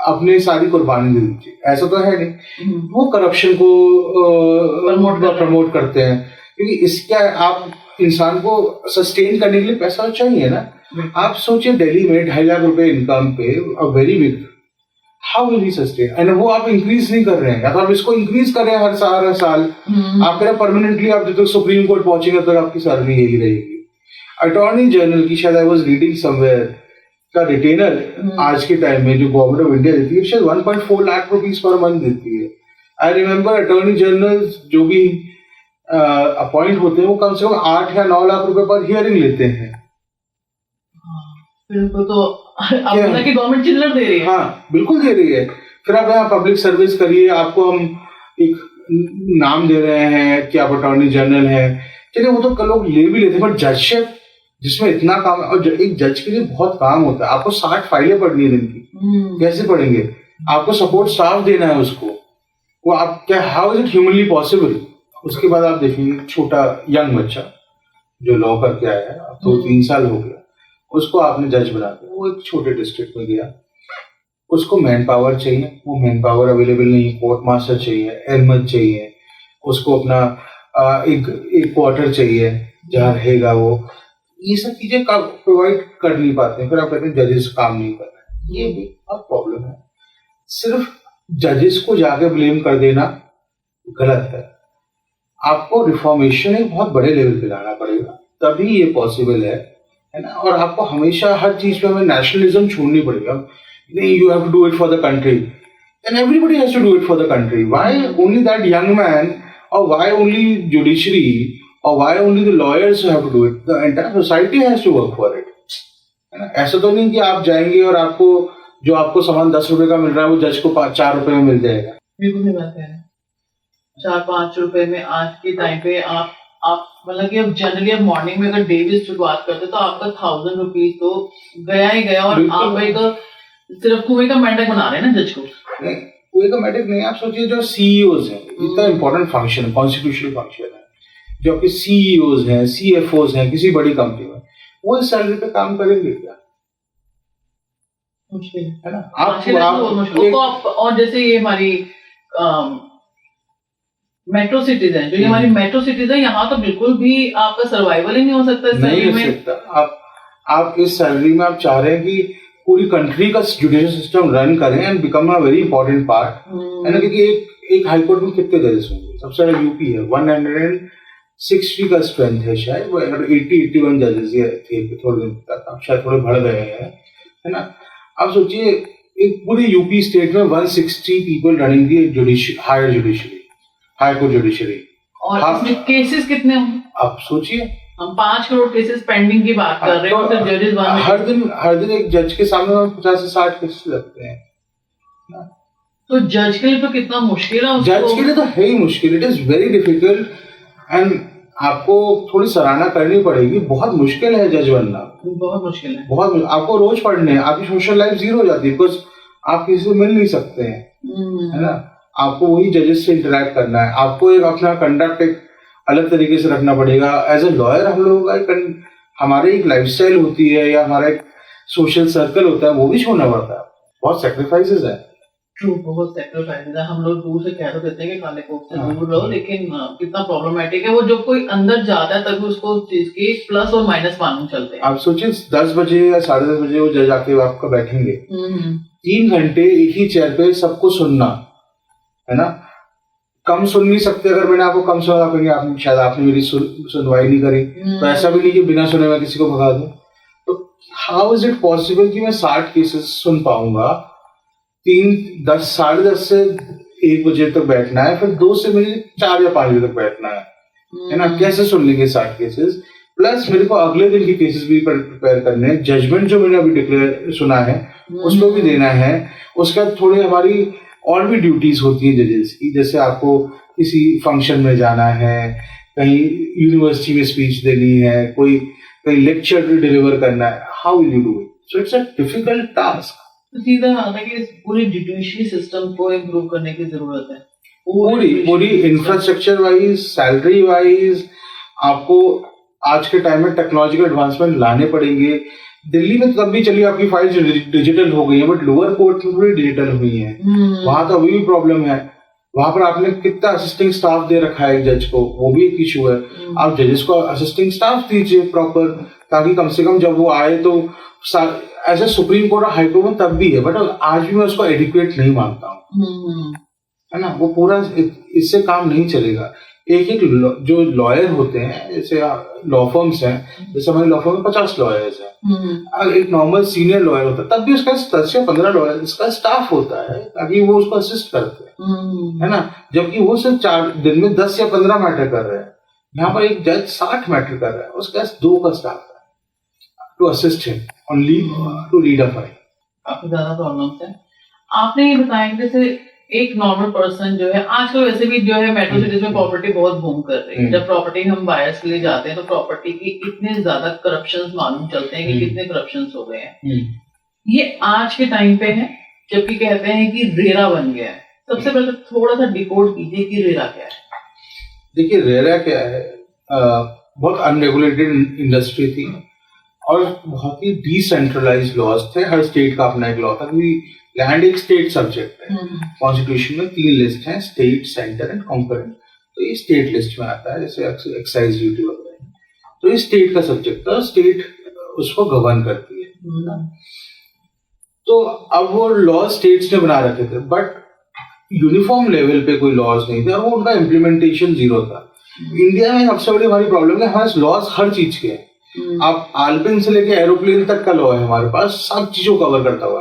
अपने सारी कुर्बानी दे दीजिए, ऐसा तो है नहीं। वो करप्शन को प्रमोट करते हैं, क्योंकि इसका आप इंसान को सस्टेन करने के लिए पैसा चाहिए ना। आप सोचिए दिल्ली में 2.5 लाख रुपए इनकम पे very big, how will he sustain. And वो आप इंक्रीज नहीं कर रहे हैं, या तो आप इसको इंक्रीज कर रहे हैं हर साल आप कह रहे परमानेंटली, आप जब तक सुप्रीम कोर्ट पहुंचेंगे तब आपकी सैलरी यही रहेगी। अटॉर्नी जनरल की शायद आई वाज रीडिंग समवेयर का रिटेनर आज के टाइम में जो गवर्नमेंट ऑफ इंडिया देती है शायद 1.4 लाख रुपीस पर मंथ देती है। आई रिमेम्बर अटॉर्नी जनरल जो भी अपॉइंट होते हैं वो कम से कम 8 या 9 लाख रुपए पर हियरिंग लेते हैं। फिर उनको तो अब बोला कि गवर्नमेंट चिल्लर दे रही है। हाँ बिल्कुल दे रही है। फिर आप यहाँ पब्लिक सर्विस करिए, आपको हम एक नाम दे रहे हैं कि आप अटॉर्नी जनरल हैं, चलिए वो तो लोग ले भी लेते हैं, बट जजशिप जिसमें इतना काम है, और एक जज के लिए बहुत काम होता है। आपको 60 फाइलें पढ़नी है दिन की, कैसे पढ़ेंगे? आपको सपोर्ट स्टाफ देना है उसको, वो आप क्या, how is it humanly possible? उसके बाद आप देखेंगे छोटा यंग बच्चा जो लॉ करके आया है, अब तो 3 साल हो गया, उसको आपने जज बना दिया, वो एक छोटे डिस्ट्रिक्ट में गया, उसको मैन पावर चाहिए, वो मैन पावर अवेलेबल नहीं, कोर्ट मास्टर चाहिए, एलमद चाहिए, उसको अपना एक क्वार्टर चाहिए जहाँ रहेगा वो, ये सब चीजें प्रोवाइड कर नहीं पाते हैं। फिर आप कहते हैं जजेस काम नहीं कर रहे, ये भी अब प्रॉब्लम है। सिर्फ जजेस को जाके ब्लेम कर देना गलत है। आपको रिफॉर्मेशन एक बहुत बड़े लेवल पे लाना पड़ेगा, तभी ये पॉसिबल है ना। और आपको हमेशा हर चीज में हमें नेशनलिज्म छोड़नी पड़ेगा। नहीं, you have to do it for the country, then everybody has to do it for the country. Why only that young man, or why only judiciary, or why only the lawyers have to do it? The entire society has to work for it. है ना? ऐसा तो नहीं कि आप जाएंगे और आपको जो आपको सामान 10 रुपए का मिल रहा है वो जज को 4 रुपए में मिल जाएगा। बिल्कुल नहीं बात है। 4-5 रुपए में आज के टाइम पे आप मतलब कि अब जनरली अब मॉर्निंग में अगर डे की शुरुआत करते तो आपका 1000 रुपीज तो गया ही गया, और आप एक सिर्फ कुएं का मेंढक बना रहे हैं ना जज को। नहीं, कुएं का मेंढक नहीं, आप सोचिए जो सीईओज हैं, इतना इंपॉर्टेंट फंक्शन है, कॉन्स्टिट्यूशनल फंक्शन है, जो आपके सीईओज हैं, सीएफओज हैं किसी बड़ी कंपनी में, वो इस सैलरी पे काम करेंगे क्या? मुश्किल है ना। आप और जैसे ये हमारी मेट्रो सिटीज है, जो ये हमारी मेट्रो सिटीज है, यहाँ तो बिल्कुल भी आपका सर्वाइवल ही नहीं हो सकता इस नहीं हो सकता। आप इस सैलरी में आप चाह रहे हैं कि पूरी कंट्री का जुडिशियल सिस्टम रन करें and become a very important part, है ना। क्योंकि एक हाई कोर्ट में कितने जजेस होंगे? सबसे ज्यादा यूपी है, 160 का स्ट्रेंथ है शायद, 81 जजेस ये थे थोड़े दिन तक, अब शायद थोड़े बढ़ गए हैं, है ना। आप सोचिए एक पूरी यूपी स्टेट में 160 पीपल रनिंग दी हाई कोर्ट जुडिशरी, और इसमें केसेस कितने होंगे? आप सोचिए, हम 5 करोड़ केसेस पेंडिंग की बात कर रहे हैं, तो जजेस हर दिन एक जज के सामने 50 से 60 केसेस लगते हैं। तो जज के लिए तो कितना मुश्किल है। जज के लिए तो है ही मुश्किल, it is very difficult, and आपको थोड़ी सराहना करनी पड़ेगी। बहुत मुश्किल है जज बनना, बहुत मुश्किल है, बहुत। आपको रोज पढ़ने, आपकी सोशल लाइफ जीरो हो जाती है, बिकॉज आप किसी से मिल नहीं सकते हैं, है ना। आपको वही जजेस से इंटरेक्ट करना है, आपको एक अपना कंडक्ट एक अलग तरीके से रखना पड़ेगा। एज ए लॉयर हम लोगों का हमारी एक लाइफस्टाइल होती है, या हमारा एक सोशल सर्कल होता है, वो भी छोड़ना पड़ता है। बहुत सैक्रिफाइसेस है। ट्रू, बहुत सैक्रिफाइसेस है। हम लोग दूर से कह तो देते हैं कि काले कोट से दूर रहो, लेकिन कितना प्रॉब्लमैटिक है वो। जब कोई अंदर जाता है तभी उसको चीज के प्लस और माइनस मालूम चलते हैं। आप सोचिए 10 बजे या 10:30 बजे वो जज आके आपका बैठेंगे, 3 घंटे एक ही चेयर पे सबको सुनना, है ना। कम सुन नहीं सकते, अगर मैंने आपको कम सुना कहेंगे शायद आपने मेरी सुनवाई नहीं करी। तो ऐसा भी नहीं कि बिना सुने मैं किसी को भगा दूं। तो हाउ इज इट पॉसिबल कि मैं 60 केसेस सुन पाऊंगा? 10 साढ़े 10 से 1 बजे तक बैठना है, फिर 2 से मुझे 4 या 5 बजे तक बैठना है ना। कैसे सुन लेंगे 60 केसेस? प्लस मेरे को अगले दिन की केसेस भी प्रिपेयर करने हैं, जजमेंट जो मैंने अभी डिक्लेयर सुना है उसको भी देना है। उसका थोड़ी हमारी और भी ड्यूटीज होती हैं जजेस की, जैसे आपको किसी फंक्शन में जाना है, कहीं यूनिवर्सिटी में स्पीच देनी है, कहीं लेक्चर डिलीवर करना है। How will you do it? So it's a difficult task. तो सीधा आता है कि पूरी जुडिशरी सिस्टम को इम्प्रूव करने की जरूरत है, पूरी इंफ्रास्ट्रक्चर वाइज, सैलरी वाइज। आपको आज के टाइम में टेक्नोलॉजिकल एडवांसमेंट लाने पड़ेंगे। दिल्ली में तब भी चलिए आपकी फाइल्स डिजिटल हो गई है, बट लोअर कोर्ट में थोड़ी डिजिटल हुई है, वहां तो अभी भी प्रॉब्लम है। वहां पर आपने कितना असिस्टिंग स्टाफ दे रखा है जज को, वो भी एक इशू है। आप जजेस को असिस्टिंग स्टाफ दीजिए प्रॉपर, ताकि कम से कम जब वो आए तो ऐसे सुप्रीम कोर्ट और हाई कोर्ट में तब भी है, बट आज भी मैं उसको एडिक्वेट नहीं मानता हूँ, है ना। वो पूरा इससे काम नहीं चलेगा। एक जो लॉयर होते हैं, जैसे लॉ फर्म्स हैं, जैसे हमारी लॉ फर्म में 50 लॉयर्स हैं, अगर एक नॉर्मल सीनियर लॉयर होता है तब भी उसका 10 या 15 लॉयर इसका स्टाफ होता है, ताकि वो उसको असिस्ट करते हैं, है ना। जबकि वो सिर्फ 4 दिन में 10 या 15 मैटर कर रहे हैं, यहाँ पर एक जज 60 मैटर कर रहा है, उसके पास 2 का स्टाफ है to assist him on to lead a file. काफी ज्यादा प्रॉब्लम्स है। आपने ये बताया कि जैसे एक नॉर्मल पर्सन जो है, आजकल वैसे भी जो है मेट्रो सिटीज में प्रॉपर्टी बहुत बूम कर रही है। जब प्रॉपर्टी हम बायर्स के लिए जाते हैं तो प्रॉपर्टी की इतने ज्यादा करप्शंस मालूम चलते हैं कि कितने करप्शंस हो गए हैं। ये आज के टाइम पे है, जबकि कहते हैं कि रेरा बन गया है। सबसे पहले थोड़ा सा डिकोड कीजिए कि रेरा क्या है। देखिए रेरा क्या है, बहुत अनरेगुलेटेड इंडस्ट्री थी और बहुत ही डिसेंट्रलाइज्ड लॉज थे। हर स्टेट का अपना एक लॉ था, क्योंकि लैंड एक स्टेट सब्जेक्ट है। कॉन्स्टिट्यूशन में 3 लिस्ट हैं, स्टेट, सेंटर एंड कॉन्करेंट। तो ये स्टेट लिस्ट में आता है, जैसे एक्साइज ड्यूटी वगैरह। तो ये स्टेट का सब्जेक्ट था, स्टेट उसको गवर्न करती है। तो अब वो लॉ स्टेट्स ने बना रखे थे, बट यूनिफॉर्म लेवल पे कोई लॉज नहीं थे और वो उनका इम्प्लीमेंटेशन 0 था। इंडिया में सबसे बड़ी हमारी प्रॉब्लम है, हमारे लॉज हर चीज के हैं। आप आल्पिन से लेके एरोप्लेन तक का लॉ है हमारे पास, सब चीजों को कवर करता हुआ,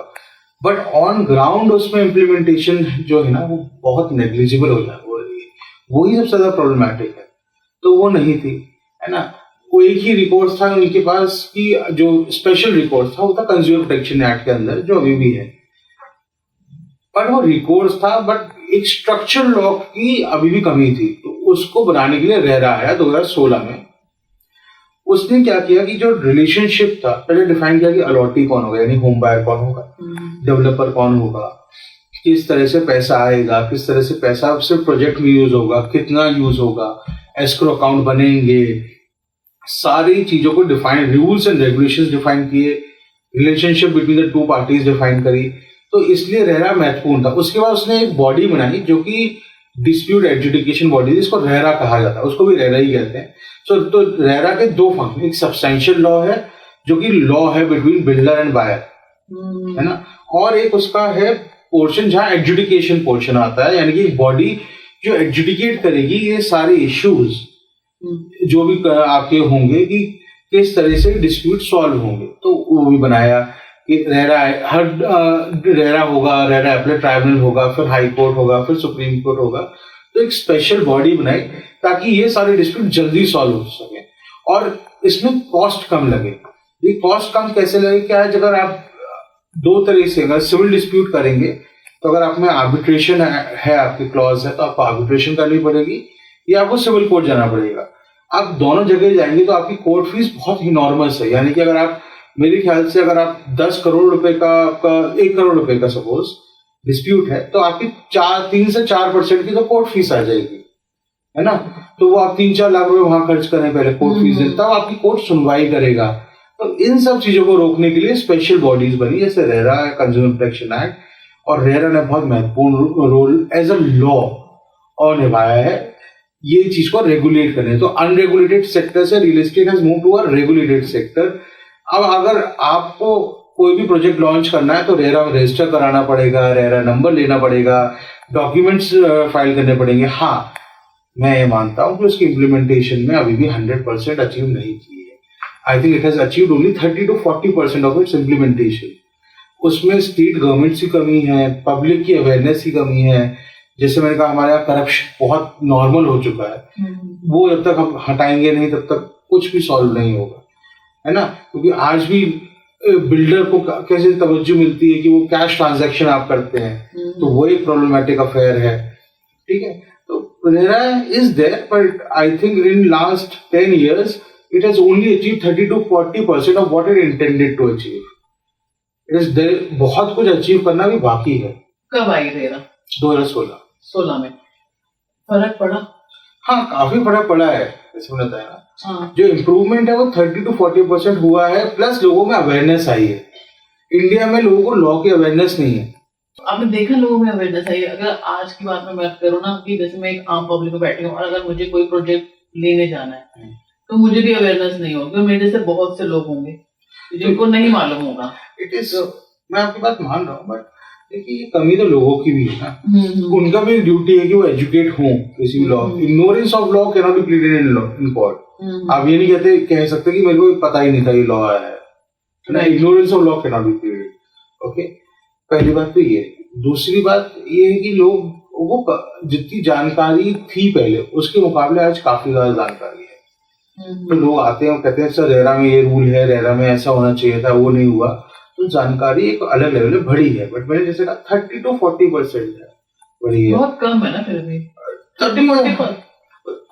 बट ऑन ग्राउंड उसमें इम्प्लीमेंटेशन जो है ना वो बहुत नेग्लिजिबल हो रही है। वही सबसे ज्यादा प्रॉब्लमैटिक है। तो वो नहीं थी, है ना। वो एक ही रिकॉर्ड था उनके पास कि जो स्पेशल रिकॉर्ड था वो था कंज्यूमर प्रोटेक्शन एक्ट के अंदर, जो अभी भी है। पर वो रिकॉर्ड था, बट एक स्ट्रक्चर लॉ की अभी भी कमी थी। तो उसको बनाने के लिए रेरा आया 2016 में। उसने क्या किया कि जो रिलेशनशिप था पहले डिफाइन किया कि अलॉटी कौन होगा, यानी होम बायर कौन होगा, डेवलपर कौन होगा, किस तरह से पैसा आएगा, किस तरह से पैसा सिर्फ प्रोजेक्ट में यूज होगा, कितना यूज होगा, एस्क्रो अकाउंट बनेंगे, सारी चीजों को define, rules and regulations define किए, relationship between the 2 parties define करी। तो इसलिए रेरा महत्वपूर्ण था। उसके बाद उसने एक बॉडी बनाई जो कि डिस्प्यूट एडजुडिकेशन बॉडी, जिसको रेरा कहा जाता है, उसको भी रेरा ही कहते हैं। तो रेरा के 2 फंक्शन, एक सब्सटेंशियल लॉ है जो कि लॉ है बिटवीन बिल्डर एंड बायर, है ना, और एक उसका है पोर्शन जहां एडजुडिकेशन पोर्शन आता है, यानी कि बॉडी जो एडजुडिकेट करेगी ये सारे इश्यूज जो भी आपके होंगे कि किस तरह से डिस्प्यूट सॉल्व होंगे। तो वो भी बनाया कि रेरा होगा, रेरा अपीलेट ट्राइब्यूनल होगा, फिर हाई कोर्ट होगा, फिर सुप्रीम कोर्ट होगा। तो एक स्पेशल बॉडी बनाई ताकि ये सारे डिस्प्यूट जल्दी सॉल्व हो सके और इसमें कॉस्ट कम लगे। ये कॉस्ट कम कैसे लगे, क्या है, अगर आप 2 तरह से अगर सिविल डिस्प्यूट करेंगे तो अगर आप में आर्बिट्रेशन है, आपकी क्लॉज है, तो आपको आर्बिट्रेशन करनी पड़ेगी या आपको सिविल कोर्ट जाना पड़ेगा। आप दोनों जगह जाएंगे तो आपकी कोर्ट फीस बहुत इनॉर्मस है। यानी कि अगर आप, मेरे ख्याल से अगर आप 10 करोड़ रुपए का, आपका 1 करोड़ रुपए का सपोज डिस्प्यूट है, तो आपकी 3 से 4% की तो कोर्ट फीस आ जाएगी, है ना। तो वो आप 3-4 लाख रुपए वहां खर्च करें पहले कोर्ट फीस दें, तब आपकी कोर्ट सुनवाई करेगा। तो इन सब चीजों को रोकने के लिए स्पेशल बॉडीज बनी, जैसे रेरा, कंज्यूमर प्रोटेक्शन एक्ट, और रेरा ने बहुत महत्वपूर्ण रोल एज अ लॉ और निभाया है ये चीज को रेगुलेट करने। तो अनरेगुलेटेड सेक्टर से real estate has move to a regulated sector. अब अगर आपको कोई भी प्रोजेक्ट लॉन्च करना है तो रेरा में रजिस्टर कराना पड़ेगा, रेरा नंबर लेना पड़ेगा, डॉक्यूमेंट्स फाइल करने पड़ेंगे। हाँ, मैं ये मानता हूँ कि उसकी इम्प्लीमेंटेशन में अभी भी 100% अचीव नहीं की है। आई think it has achieved only 30 to 40% of its implementation. उसमें स्टेट गवर्नमेंट की कमी है, पब्लिक की अवेयरनेस की कमी है। जैसे मैंने कहा, हमारे यहाँ करप्शन बहुत नॉर्मल हो चुका है। वो जब तक हम हटाएंगे नहीं तब तक कुछ भी सॉल्व नहीं होगा, है ना। क्योंकि आज भी बिल्डर को कैसे तवज्जो मिलती है कि वो कैश ट्रांजैक्शन आप करते हैं, तो वो एक प्रॉब्लमेटिक अफेयर है, ठीक है। तो RERA is there, but I think in last 10 years it has only achieved 30 to 40% of what it intended to achieve. It is there, बहुत कुछ अचीव करना भी बाकी है। कब आई रेरा? 2016 में फर्क पड़ा? हाँ, काफी फर्क पड़ा है, जैसे मैंने बताया ना। जो इम्प्रूवमेंट है वो 30 to 40% हुआ है, प्लस लोगों में अवेयरनेस आई है। इंडिया में लोगों को लॉ की अवेयरनेस नहीं है। आपने देखा लोगों में अवेयरनेस आई है। अगर आज की बात में बात करूँ ना, कि जैसे मैं एक आम पब्लिक में बैठी हूँ और अगर मुझे कोई प्रोजेक्ट लेने जाना है तो मुझे भी अवेयरनेस नहीं होगी। तो मेरे से बहुत से लोग होंगे जिनको नहीं मालूम होगा। इट इज, मैं आपकी बात मान रहा हूँ, बट देखिए ये कमी तो लोगों की भी है ना। उनका भी ड्यूटी है कि वो एजुकेट हों किसी भी law. Ignorance of law can not be pleaded in court. आप ये नहीं कह सकते कि मेरे को पता ही नहीं था ये लॉ आया है ना। Ignorance of law can not be pleaded. Okay, पहली बात तो ये। दूसरी बात ये है कि लोग वो जितनी जानकारी थी पहले उसके मुकाबले आज काफी ज्यादा जानकारी है। तो लोग आते हैं और कहते हैं सर रेरा में ये रूल है, रेरा में ऐसा होना चाहिए था, वो नहीं हुआ। तो जानकारी एक अलग लेवल में बढ़ी है, बट मैंने जैसे कहा 30 to 40% है, बढ़ी है। बहुत कम है ना फिर भी, तभी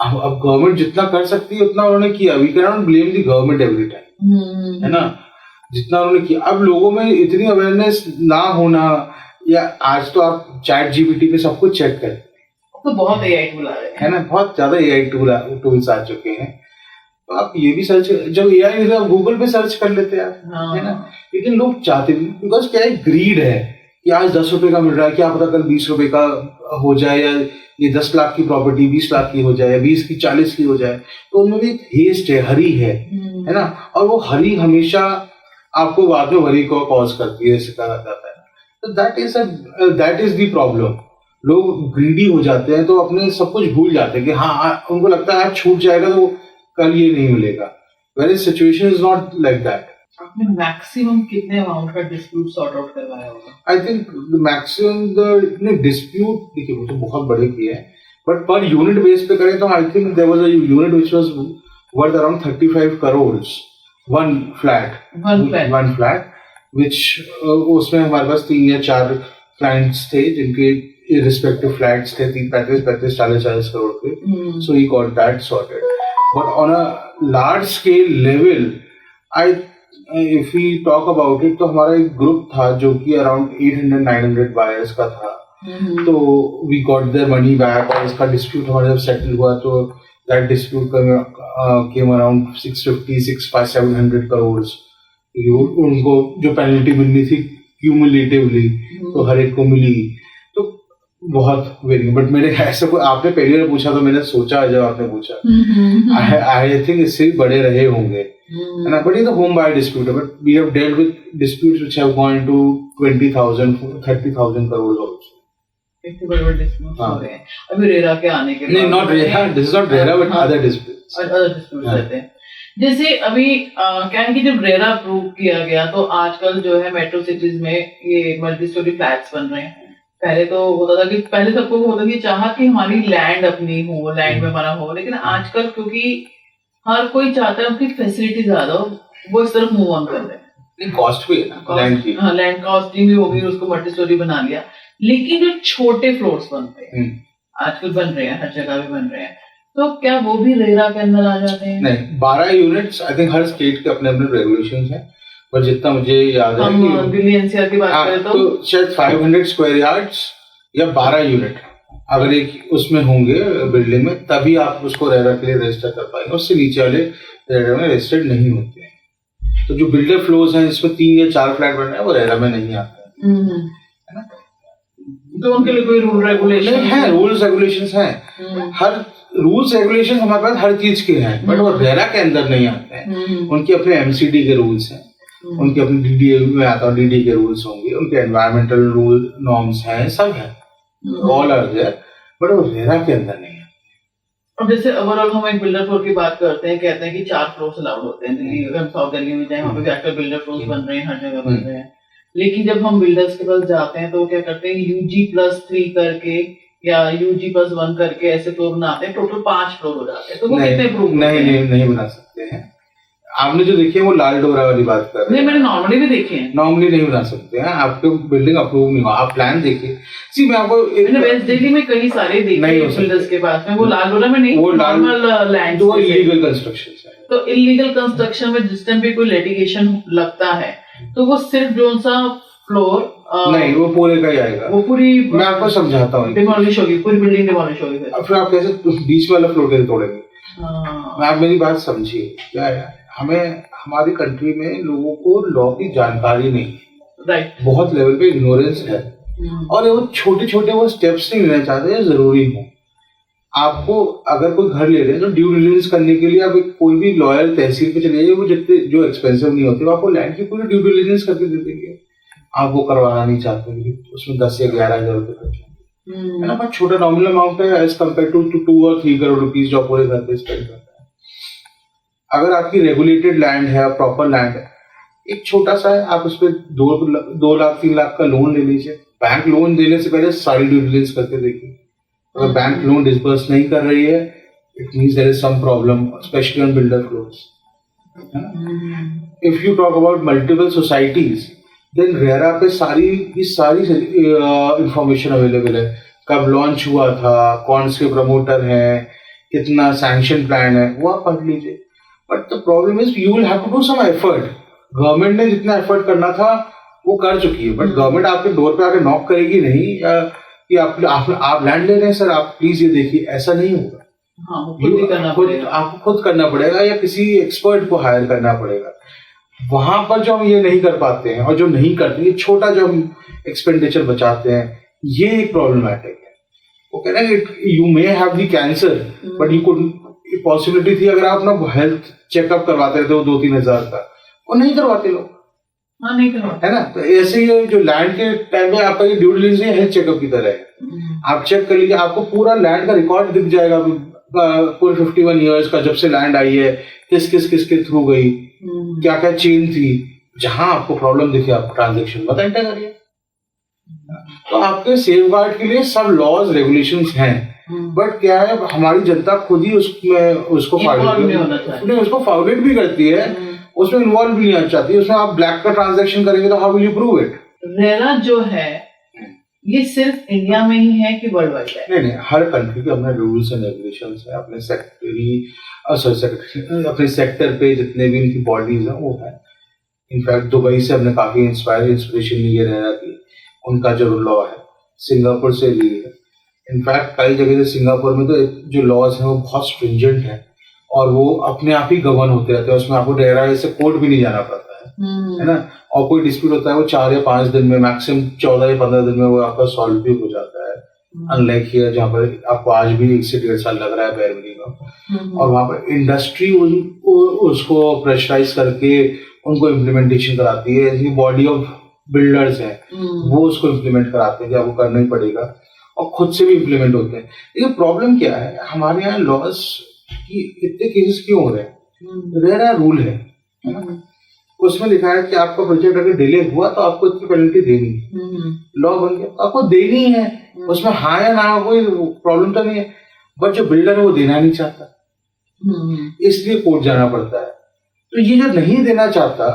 अब गवर्नमेंट जितना कर सकती है उतना उन्होंने किया। We can not blame the government every time, है ना। जितना उन्होंने किया, अब लोगों में इतनी अवेयरनेस ना होना, या आज तो आप चैट जीपीटी पे सब कुछ चेक करें, तो बहुत एआई टूल आ रहे हैं, है ना, बहुत ज्यादा एआई टूल्स आ चुके हैं। तो आप ये भी सर्च, जब एआई नहीं था गूगल पे सर्च कर लेते हैं आप, है ना। लेकिन लोग चाहते नहीं, बिकॉज क्या है, ग्रीड है कि आज 10 रुपए का मिल रहा है, क्या पता कल 20 रुपए का हो जाए, या ये 10 लाख की प्रॉपर्टी 20 लाख की हो जाए, 20 की 40 की हो जाए। तो उनमें भी एक हेस्ट है, हरी है ना। और वो हरी हमेशा आपको बाद में वरी को कॉज करती है, ऐसे कहा जाता है। तो दैट इज द प्रॉब्लम। लोग ग्रीडी हो जाते हैं, तो अपने सब कुछ भूल जाते हैं कि हाँ, उनको लगता है आज छूट जाएगा तो कल ये नहीं मिलेगा। Where situation is not like that. आपने मैक्सिमम कितने अमाउंट का डिस्प्यूट सॉर्ट आउट करवाया होगा? आई थिंक मैक्सिमम डिस्प्यूट, देखिए वो तो बहुत बड़े किए हैं, बट पर यूनिट बेस पे करें तो I think there was a unit which was worth around 35 crores, one flat which उसमें हमारे पास 3 या 4 क्लाइंट्स थे जिनके रिस्पेक्टिव फ्लैट्स थे, 35 40 करोड़ के। So he got that sorted, but on a large scale level if we talk about it, तो हमारा एक ग्रुप था जो कि अराउंड 800-900 बायर्स का था। तो we got their money back, और इसका डिस्प्यूट हमारे जब सेटल हुआ तो that dispute came around 650-700 crores। उनको जो पेनल्टी मिलनी थी क्यूमुलेटिवली तो हर एक को मिली। तो बहुत वेरी, बट मैंने ऐसा कोई, आपने पहली बार पूछा तो मैंने सोचा, जब आपने पूछा आई थिंक इससे बड़े रहे होंगे, है ना। बट ये तो होम बाय डिस्प्यूट है, but we have dealt with disputes which have gone to 20,000-30,000 crores also। इतने बड़े डिस्प्यूट्स हो रहे हैं अभी रेरा के आने के बाद। नहीं, not RERA, this is not RERA, but other disputes रहते हैं। जैसे अभी क्या है कि जब रेरा अप्रूव किया गया तो आजकल जो है मेट्रो सिटीज में ये मल्टी स्टोरी फ्लैट्स बन रहे हैं। पहले तो होता था कि पहले सबको होता कि चाहा कि हमारी लैंड अपनी हो, लैंड में बना हो, लेकिन आजकल क्योंकि हर कोई चाहता है उनकी फैसिलिटी ज्यादा हो, वो इस तरफ मूव ऑन कर रहे हैं। कॉस्ट भी है ना लैंड की, हाँ, लैंड कॉस्टिंग भी होगी, उसको मल्टी स्टोरी बना लिया। लेकिन जो छोटे फ्लोर्स बनते हैं आजकल बन रहे हैं, हर जगह भी बन रहे हैं, तो क्या वो भी रेरा के अंदर आ जाते हैं? नहीं, 12 units, I think her state के अपने अपने रेगुलेशंस हैं, पर जितना मुझे याद है हम दिल्ली एनसीआर की बात करें तो शायद 500 स्क्वायर यार्ड्स या 12 यूनिट अगर एक उसमें होंगे बिल्डिंग में, तभी आप उसको रेरा के लिए रजिस्टर कर पाएंगे। उससे नीचे वाले रेरा में रजिस्टर्ड नहीं होते हैं। तो जो बिल्डर फ्लोर्स हैं जिसमें 3 या 4 फ्लैट बन रहे हैं वो रेरा में नहीं आते हैं, है ना। तो उनके लिए कोई रूल रेगुलेशन है? रूल्स रेगुलेशंस हैं, हर रूल्स रेगुलेशन हमारे पास हर चीज के हैं, बट वो रेरा के अंदर नहीं आते हैं। उनके अपने एमसीडी के रूल्स हैं, उनके अपने डीडीए में आता है, डीडी के रूल्स होंगे, उनके एनवायरमेंटल रूल नॉर्म्स हैं, सब है, ऑल आर देयर, बट वो रेरा के अंदर नहीं है। अब जैसे ओवरऑल हम एक बिल्डर फ्लोर की बात करते हैं, कहते हैं कि 4 फ्लोर्स अलाउड होते हैं दिल्ली, अगर हम साउथ दिल्ली में जाए वहाँ पे जाकर बिल्डर फ्लोर्स बन रहे हैं, हर जगह बन रहे हैं। लेकिन जब हम बिल्डर्स के पास जाते हैं तो वो क्या करते हैं, UG+3 करके या UG+1 करके ऐसे फ्लोर बनाते हैं, टोटल 5 फ्लोर हो जाते हैं। तो वो कितने प्रूव? नहीं बना सकते हैं। आपने जो देखी है वो लाल डोरा वाली बात कर रहे हैं। नहीं, मैंने नॉर्मली भी देखी है। नॉर्मली नहीं बना सकते हैं, आपको बिल्डिंग अप्रूव नहीं हुआ, आप प्लान देखिए। सी मैं आपको मैंने वेस्ट दिल्ली में कई सारे देखे बिल्डर्स के पास में, वो लाल डोरा में नहीं, वो नॉर्मल लैंड, वो इलीगल कंस्ट्रक्शन है। तो इलीगल कंस्ट्रक्शन में जिस टाइम भी कोई लिटिगेशन लगता है तो वो सिर्फ जो सा फ्लोर नहीं, वो पूरे का ही आएगा, वो पूरी, मैं आपको समझाता हूँ, डिमोलिश होगी, पूरी बिल्डिंग डिमोलिश होगी। फिर आप कैसे बीच वाला फ्लोर कैसे तोड़ेंगे? आप मेरी बात समझिए, क्या है, हमें हमारी कंट्री में लोगों को लॉ की जानकारी नहीं, राइट, बहुत लेवल पे इग्नोरेंस है, और वो छोटे छोटे वो स्टेप्स नहीं लेना चाहते हैं, जरूरी है। आपको अगर कोई घर ले रहे हैं तो ड्यू डिलिजेंस करने के लिए आप कोई भी लॉयर तहसील पे चले जाइए, वो जितने जो एक्सपेंसिव नहीं होते, वो आपको लैंड की पूरी ड्यू डिलिजेंस करके दे देंगे। आप वो करवाना नहीं चाहते, उसमें 10 या 11 हजार रुपए खर्च है ना, बहुत छोटा नॉमिनल अमाउंट है एज कम्पेयर टू 2 और 3 करोड़ रुपीज जो पूरे घर पे स्पेंड करता है। अगर आपकी रेगुलेटेड लैंड है, प्रॉपर लैंड है, एक छोटा सा है, आप उस पर 2 लाख 3 लाख का लोन ले लीजिए। बैंक लोन देने से पहले सारी ड्यू डिलिजेंस करके देखिए। अगर बैंक लोन डिस्बर्स नहीं कर रही है, it means there is some problem, especially on builder floors. If you talk about multiple societies, then RERA पे सारी इंफॉर्मेशन अवेलेबल है, कब लॉन्च हुआ था, कौन से प्रमोटर हैं, कितना सैंक्शन प्लान है, वो आप पढ़ लीजिए. But the problem is you will have to do some effort. Government ने जितना एफर्ट करना था वो कर चुकी है, बट गवर्नमेंट आपके डोर पे आके नॉक करेगी नहीं कि आप लैंड ले रहे हैं सर, आप प्लीज ये देखिए, ऐसा नहीं होगा. आपको खुद करना पड़ेगा या किसी एक्सपर्ट को हायर करना पड़ेगा. वहां पर जो हम ये नहीं कर पाते हैं और जो नहीं करते, ये छोटा जो हम एक्सपेंडिचर बचाते हैं, ये एक प्रॉब्लमैटिक है. वो कह रहे हैं you may have the cancer but you could, possibility थी अगर आप ना हेल्थ चेकअप करवाते रहते हो 2-3 हजार का, वो नहीं करवाते लोग. हाँ, नहीं करवाते है ना. तो ऐसे ही जो लैंड के टाइम में आपका ये ड्यू डिलिजेंस हेल्थ चेकअप की तरह है. आप चेक कर लीजिए, आपको पूरा लैंड का रिकॉर्ड दिख जाएगा पूरे 51 इयर्स का, जब से लैंड आई है, किसके थ्रू गई, क्या क्या चेन थी. जहां आपको प्रॉब्लम दिखे आप ट्रांजेक्शन मत एंटर करिए. तो आपके सेफगार्ड के लिए सब लॉज रेगुलेशंस हैं, बट क्या है हमारी जनता खुद ही उसको फाउलेट भी करती है, उसमें इन्वॉल्व भी नहीं चाहती. उसमें आप ब्लैक का ट्रांजेक्शन करेंगे तो how will you prove it. RERA जो है ये सिर्फ इंडिया में ही है कि वर्ल्ड वाइड है? नहीं, हर कंट्री के अपने रूल्स एंड रेगुलेशंस है. अपने सेक्टर पे जितने भी इनकी बॉडीज हैं वो है. इनफैक्ट दुबई से हमने काफी इंस्पिरेशन ली है रेरा की. उनका जो लॉ है सिंगापुर से ली है. इनफैक्ट कई जगह से सिंगापुर में तो जो लॉज हैं वो बहुत स्ट्रिंजेंट है और वो अपने आप ही गवर्न होते रहते हैं. उसमें आपको रेरा से कोर्ट भी नहीं जाना पड़ता है ना. और कोई डिस्प्यूट होता है वो 4 या 5 दिन में, मैक्सिमम 14 या 15 दिन में वो आपका सॉल्व भी हो जाता है. अनलाइक हियर जहाँ पर आपको आज भी 1 से 1.5 साल लग रहा है बेयर मिनिमम. और वहाँ पर इंडस्ट्री उसको प्रेशराइज करके उनको इम्प्लीमेंटेशन कराती है. ऐसी बॉडी ऑफ बिल्डर्स हैं वो उसको इम्प्लीमेंट कराते हैं कि आपको करना ही पड़ेगा, और खुद से भी इम्प्लीमेंट होते हैं. लेकिन प्रॉब्लम क्या है, हमारे यहाँ लॉज की इतने केसेस क्यों हो रहे हैं? रेरा रूल है ना, उसमें लिखा है कि आपका प्रोजेक्ट अगर डिले हुआ तो आपको इतनी पेनल्टी देनी है. लॉ बन गया तो आपको देनी है. उसमें हाँ या ना कोई प्रॉब्लम तो नहीं है, बट जो बिल्डर है वो देना नहीं चाहता, इसलिए कोर्ट जाना पड़ता है. तो ये जो नहीं देना चाहता,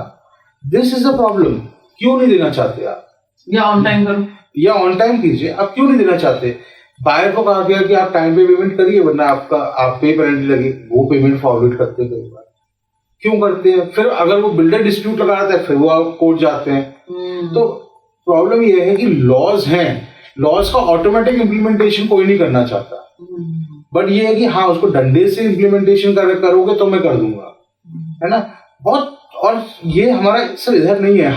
दिस इज अ प्रॉब्लम. क्यों नहीं देना चाहते आप? या ऑन टाइम करो, या ऑन टाइम कीजिए. आप क्यों नहीं देना चाहते? बायर को कहा गया कि आप टाइम पे पेमेंट करिए वरना आप पे पेनल्टी लगे. वो पेमेंट फॉरवर्ड करते हैं कई बार. क्यों करते हैं? फिर अगर वो बिल्डर डिस्प्यूट लगाता है फिर वो आप कोर्ट जाते हैं. तो प्रॉब्लम ये है कि लॉज हैं, लॉज का ऑटोमेटिक इम्प्लीमेंटेशन कोई नहीं करना चाहता. बट ये है कि हाँ उसको डंडे से इम्प्लीमेंटेशन करोगे तो मैं कर दूंगा, है ना. बहुत. और ये हमारा सर इधर नहीं है,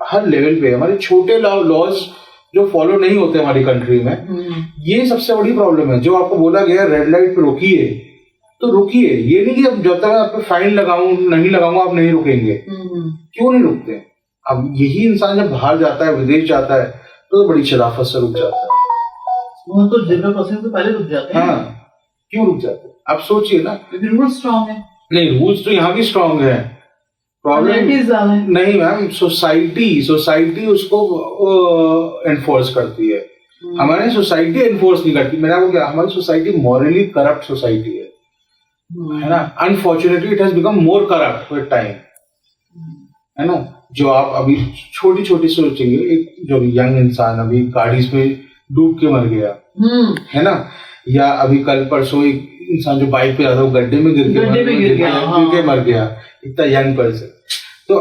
हर लेवल पे हमारे छोटे लॉज जो फॉलो नहीं होते हमारी कंट्री में, ये सबसे बड़ी प्रॉब्लम है. जो आपको बोला गया रेड लाइट पे रोकिए तो रुकिए. ये नहीं कि अब जब तक मैं आप पे फाइन नहीं लगाऊंगा आप नहीं रुकेंगे. क्यों नहीं रुकते? अब यही इंसान जब बाहर जाता है, विदेश जाता है, तो बड़ी शराफत से रुक जाता है. वो तो 0% से पहले रुक जाते हैं. हाँ, क्यों रुक जाते हैं? आप सोचिए ना. रूल्स स्ट्रॉन्ग है. नहीं, रूल्स तो यहाँ भी स्ट्रॉन्ग है. प्रॉब्लम नहीं मैम, सोसाइटी उसको एनफोर्स करती है. हमारी सोसाइटी एनफोर्स नहीं करती. मेरा वो क्या, हमारी सोसाइटी मॉरली करप्ट सोसाइटी है ना. Unfortunately it has become more corrupt with time, है ना. जो आप अभी छोटी सोचेंगे, एक जो यंग इंसान अभी गाड़ी में डूब के मर गया, है ना, या अभी कल परसों एक इंसान जो बाइक पे आता वो गड्ढे में गिर के मर गया, इतना यंग पर्सन. तो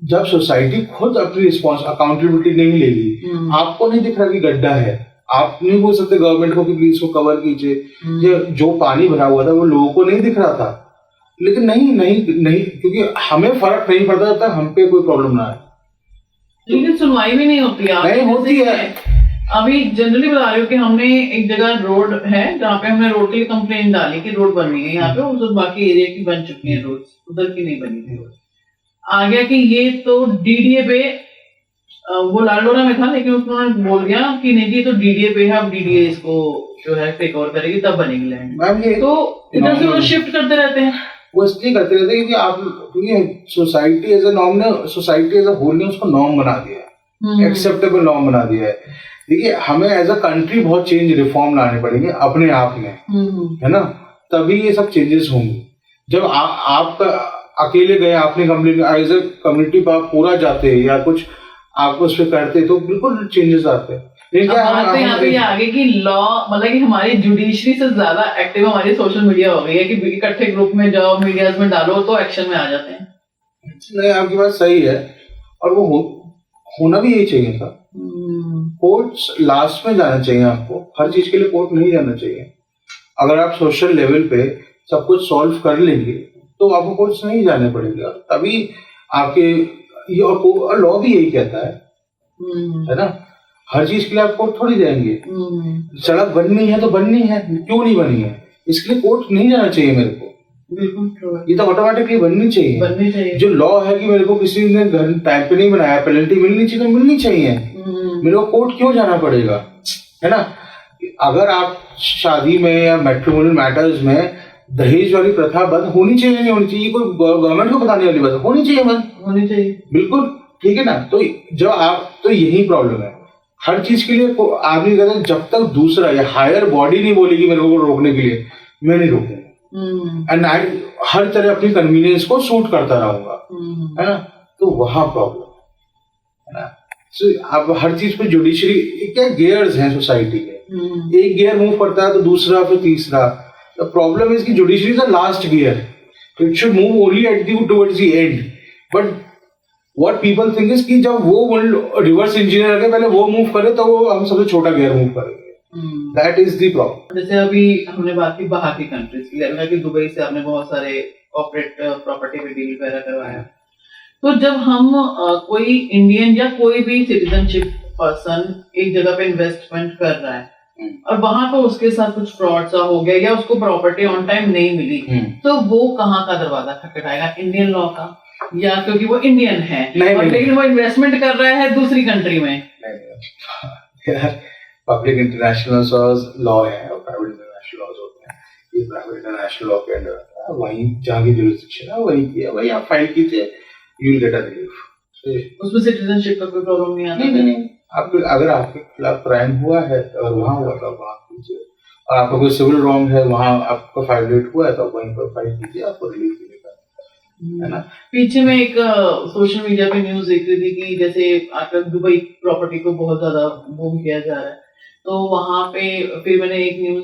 जब सोसाइटी खुद अपनी अकाउंटेबिलिटी नहीं लेगी, आपको नहीं दिख रहा कि गड्ढा है, आप नहीं बोल सकते गवर्नमेंट को कि प्लीज इसको कवर कीजिए. जो पानी भरा हुआ था वो लोगों को नहीं दिख रहा था. लेकिन नहीं, क्योंकि हमें फर्क नहीं पड़ता जब तक हम पे कोई प्रॉब्लम ना है. लेकिन सुनवाई भी नहीं होती. नहीं होती है. अभी जनरली बता रही हूँ कि हमने एक जगह रोड है जहाँ पे हमने रोड के लिए कंप्लेंट डाली कि रोड बन गई है यहाँ पे, उस बाकी एरिया की बन चुकी है रोड, उधर की नहीं बनी थी रोड. आ गया कि ये तो डीडीए पे, वो लालडोरा में था लेकिन उसने बोल दिया कि नहीं जी तो डीडीए पे है, अब डीडीए इसको जो है टेक ओवर करेगी तब बनेगी लैंड. तो इधर से वो शिफ्ट करते रहते हैं. वो इसलिए करते रहते हैं क्योंकि सोसाइटी एज ए होल ने उसको नॉर्म बना दिया है, एक्सेप्टेबल नॉर्म बना दिया है. देखिए हमें एज अ कंट्री बहुत चेंज रिफॉर्म लाने पड़ेंगे अपने आप में, है ना. तभी ये सब चेंजेस होंगे। जब आप अकेले गए, आपने कंप्लीट एज ए कम्युनिटी पूरा जाते हैं या कुछ आप उस पर करते तो बिल्कुल चेंजेस आते हैं। लेकिन क्या बात तो यहाँ पे ये आगे की लॉ मतलब कि हमारी जुडिशरी से ज्यादा एक्टिव हमारी सोशल मीडिया हो गई है कि इकट्ठे ग्रुप में जाओ, मीडियाज में डालो तो एक्शन में आ जाते हैं। नहीं, आपकी बात सही है और वो होना भी यही चाहिए था। कोर्ट्स लास्ट में जाना चाहिए, आपको हर चीज के लिए कोर्ट नहीं जाना चाहिए। अगर आप सोशल लेवल पे सब कुछ सॉल्व कर लेंगे तो आपको कोर्ट्स नहीं जाने पड़ेगा, तभी आपके ये और लॉ भी यही कहता है ना, हर चीज के लिए आप कोर्ट थोड़ी जाएंगे। सड़क बननी है तो बननी है, क्यों नहीं बनी है इसके लिए कोर्ट नहीं जाना चाहिए मेरे को। बिल्कुल, ये तो ऑटोमेटिकली बननी चाहिए। जो लॉ है कि मेरे को किसी ने घर टाइम पे नहीं बनाया, पेनल्टी मिलनी चाहिए, मेरे को कोर्ट क्यों जाना पड़ेगा, है ना। अगर आप शादी में या मैट्रिमोनियल मैटर्स में दहेज वाली प्रथा बंद होनी चाहिए, नहीं होनी चाहिए, कोई गवर्नमेंट को बताने वाली बात होनी चाहिए, बिल्कुल ठीक है ना। तो जब आप तो यही प्रॉब्लम है, हर चीज के लिए आदमी कहते हैं जब तक दूसरा या हायर बॉडी नहीं बोलेगी मेरे को रोकने के लिए, मैं नहीं रोकूंगा एंड आई हर तरह अपनी कन्वीनियंस को सूट करता रहूंगा, है ना। तो वहां प्रॉब्लम है ना। So, अब हर चीज पे जुडिशरी क्या गियर्स हैं सोसाइटी के, एक गियर मूव करता है तो दूसरा फिर तीसरा। द प्रॉब्लम इज कि judiciary is the last gear, it should move only at the towards the and, but what people think is कि जब वो रिवर्स इंजीनियर करके पहले वो मूव करे तो वो हम सबसे छोटा गियर मूव करेंगे। That is the problem. जैसे अभी हमने बात की बाहर की कंट्रीज की, लगता है कि दुबई से आपने बहुत सारे कॉर्पोरेट प्रॉपर्टी में डील वगैरह करवाया, तो जब हम कोई इंडियन या कोई भी सिटीजनशिप पर्सन एक जगह पे इन्वेस्टमेंट कर रहा है और वहां पर उसके साथ कुछ फ्रॉड सा हो गया या उसको प्रॉपर्टी ऑन टाइम नहीं मिली, तो वो कहाँ का दरवाजा खटखटाएगा, इंडियन लॉ का, या क्योंकि वो इंडियन है और लेकिन वो इन्वेस्टमेंट कर रहा है दूसरी कंट्री में। पब्लिक इंटरनेशनल लॉ है और प्राइवेट इंटरनेशनल लॉज होते हैं। ये प्राइवेट इंटरनेशनल लॉ के अंडर वही जहाँ की जुरिस्डिक्शन है वही किया, वही आप फाइल कीजिए, you will get a relief. उसमें सिटीजनशिप का कोई प्रॉब्लम नहीं आता। नहीं, आपको अगर आपके खिलाफ क्राइम हुआ है तो वहाँ हुआ तो वहाँ कीजिए, और आपका कोई सिविल रॉन्ग है वहाँ आपका फाइल डेट हुआ है तो वहीं पर फाइल कीजिए, आपको रिलीफ मिलेगा, है ना। पीछे में एक सोशल मीडिया पे न्यूज देख रही थी कि जैसे आजकल दुबई प्रॉपर्टी को बहुत ज्यादा बूम किया जा रहा है, तो वहां पे फिर मैंने एक न्यूज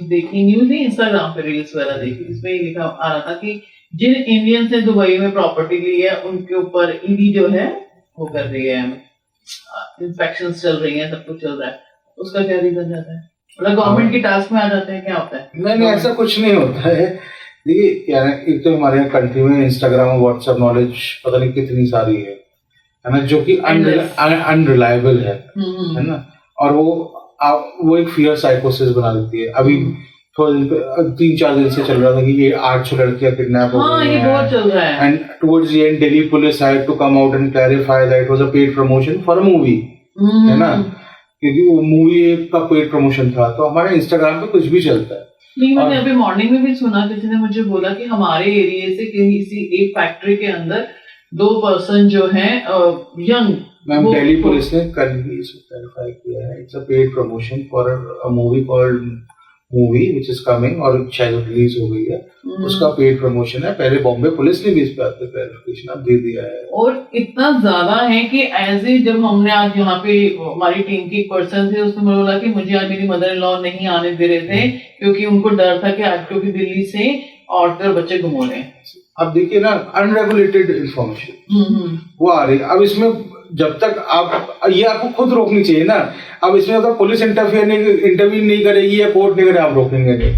नहीं इंस्टाग्राम पे रील्स वगैरह देखी, जिसमें ये लिखा आ रहा था कि जिन इंडियंस ने दुबई में प्रॉपर्टी ली है उनके ऊपर ईडी जो है वो कर रही है, इंस्पेक्शंस चल रही हैं, सब कुछ चल रहा है, उसका क्या रीजन जाता है, मतलब गवर्नमेंट की टास्क में आ जाते हैं, क्या होता है? नहीं, ऐसा कुछ नहीं होता है। देखिए क्या है, एक तो हमारे यहाँ कंट्री में इंस्टाग्राम और व्हाट्सएप नॉलेज पता नहीं कितनी सारी है ना, जो कि अनरिलायबल है ना, और वो एक फियर साइकोसिस बना देती है। अभी 3-4 दिन से चल रहा था कि ये 800 लड़कियां किडनैप हो गई हैं, ये बहुत चल रहा है, and towards the end Delhi police had to come out and clarify that it was a paid promotion for a movie, है ना, क्योंकि वो मूवी का पेड प्रमोशन था। तो हमारे इंस्टाग्राम पे कुछ भी चलता है। नहीं, मैंने अभी मॉर्निंग में भी सुना, किसी ने मुझे बोला कि हमारे एरिया से किसी एक फैक्ट्री के अंदर 2 पर्सन जो हैं यंग, मैम दिल्ली पुलिस ने कल भी इसको क्लैरिफाई किया है, it's a paid promotion for a movie called movie which is coming, और शायद रिलीज हो गई है, उसका पेड प्रमोशन है। पहले बॉम्बे पुलिस ने भी इस पर क्लैरिफिकेशन अब दे दिया है, और इतना ज्यादा है कि एज ए जब हमने आज यहाँ पे हमारी टीम के एक पर्सन थे, उसने मुझे बोला कि मुझे आज मेरी मदर इन लॉ नहीं आने दे रहे थे क्योंकि उनको डर था कि आज क्योंकि दिल्ली से औरतें और बच्चे गुम हो रहे हैं। अब देखिए ना, अनरेगुलेटेड इंफॉर्मेशन वो आ रही है। अब इसमें जब तक आप ये आपको खुद रोकनी चाहिए ना, अब इसमें अगर पुलिस इंटरवीन नहीं करेगी या कोर्ट नहीं करेगी, आप रोकेंगे नहीं।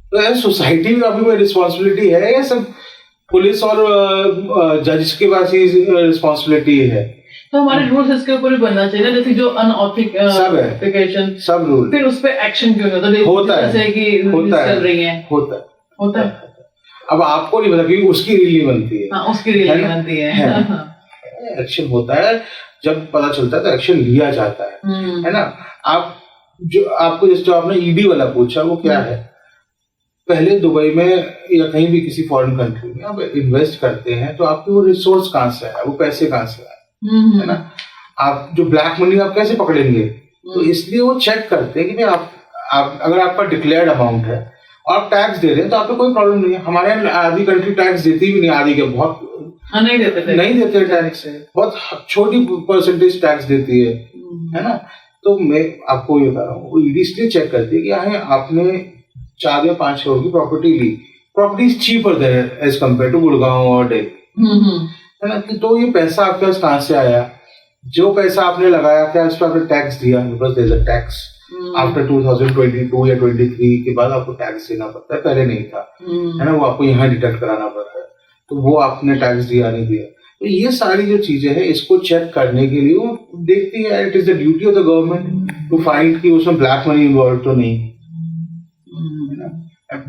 तो सोसाइटी में आपकी कोई रिस्पॉन्सिबिलिटी है या सब पुलिस और जज के पास ही रिस्पॉन्सिबिलिटी है? तो हमारे रूल्स इसके ऊपर भी बनना चाहिए, जैसे जो अनऑथेंटिकेशन सब रूल, फिर उस पर एक्शन क्यों होता है, जैसे कि चल रही है, होता है। अब आपको नहीं पता क्योंकि उसकी रील नहीं बनती है। हाँ, उसकी रील नहीं बनती है। एक्शन होता है, जब पता चलता है तो एक्शन लिया जाता है ना। आप जो आपको जो आपने ईडी वाला पूछा वो क्या है, पहले दुबई में या कहीं भी किसी फॉरेन कंट्री में आप इन्वेस्ट करते हैं तो आपके वो रिसोर्स कहाँ से है, वो पैसे कहाँ से आए, है ना। आप जो ब्लैक मनी आप कैसे पकड़ेंगे, तो इसलिए वो चेक करते हैं कि आप अगर आपका डिक्लेयर्ड अमाउंट है और आप टैक्स दे रहे हैं तो आपको कोई प्रॉब्लम नहीं है। हमारे यहाँ आधी कंट्री टैक्स देती भी नहीं, आधी के बहुत नहीं देते थे, नहीं देते टैक्स, बहुत छोटी परसेंटेज टैक्स देती है ना। तो मैं आपको ये बता रहा हूँ, ईडी इसलिए चेक करती है कि हाँ आपने 4 या 5 करोड़ की प्रॉपर्टी ली, property is cheaper there as compare to Gurgaon और दिल्ली, है ना। तो ये पैसा आपके पास कहाँ से आया, जो पैसा आपने लगाया क्या इस पर आपने टैक्स दिया, because there is a tax after 2022 या 23 के बाद आपको टैक्स देना पड़ता है, पहले नहीं था, है ना। वो आपको यहाँ डिडक्ट कराना पड़ता है, तो वो आपने टैक्स दिया नहीं दिया। तो ये सारी जो चीजें हैं इसको चेक करने के लिए वो देखती है, it is the duty of the government to find कि उसमें ब्लैक मनी इन्वॉल्व तो नहीं,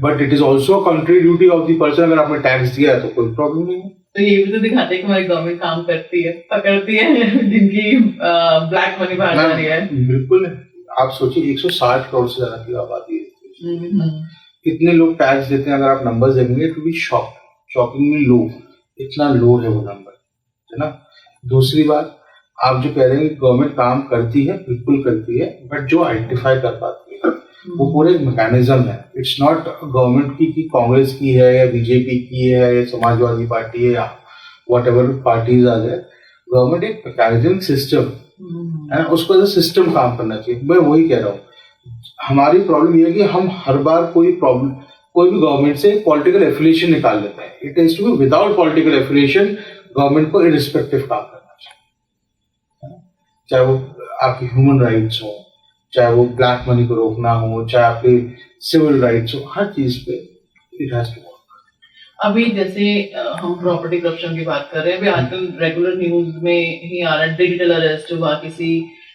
but it is also country duty of the person, अगर आपने टैक्स दिया है तो कोई प्रॉब्लम नहीं है। तो ये भी तो दिखाते हैं कि हमारी गवर्नमेंट काम करती है, पकड़ती है जिनकी ब्लैक मनी बाहर जा रही है। बिल्कुल, आप सोचिए 160 करोड़ से ज्यादा की आबादी है, कितने लोग टैक्स देते हैं, अगर आप नंबर्स देखेंगे टू बी शॉकिंगली लो, इतना लो है वो नंबर, है ना। दूसरी बात, आप जो कह रहे हैं गवर्नमेंट काम करती है, बिल्कुल करती है, बट जो आइडेंटिफाई कर पाती है वो पूरे एक मैकेनिज्म है। इट्स नॉट गवर्नमेंट की कि कांग्रेस की है या बीजेपी की है या समाजवादी पार्टी है या व्हाटएवर पार्टीज आ जाए, गवर्नमेंट एक मैकेनिज्म सिस्टम है, उसको एज अ सिस्टम काम करना चाहिए। मैं वही कह रहा हूँ, हमारी प्रॉब्लम ये है कि हम हर बार कोई भी गवर्नमेंट से पॉलिटिकल एफिलिएशन निकाल लेते हैं। It is to be without political affiliation, government को इररिस्पेक्टिव काम करना चाहिए, चाहे वो आपके ह्यूमन राइट्स हो, चाहे वो ब्लैक मनी को रोकना हो, चाहे आपके सिविल राइट्स हो, हर चीज पे इट हैज टू वर्क। अभी जैसे हम प्रॉपर्टी करप्शन की बात कर रहे हैं, अभी आजकल रेगुलर न्यूज में ही आ रहा है, डिजिटल अरेस्ट हुआ किसी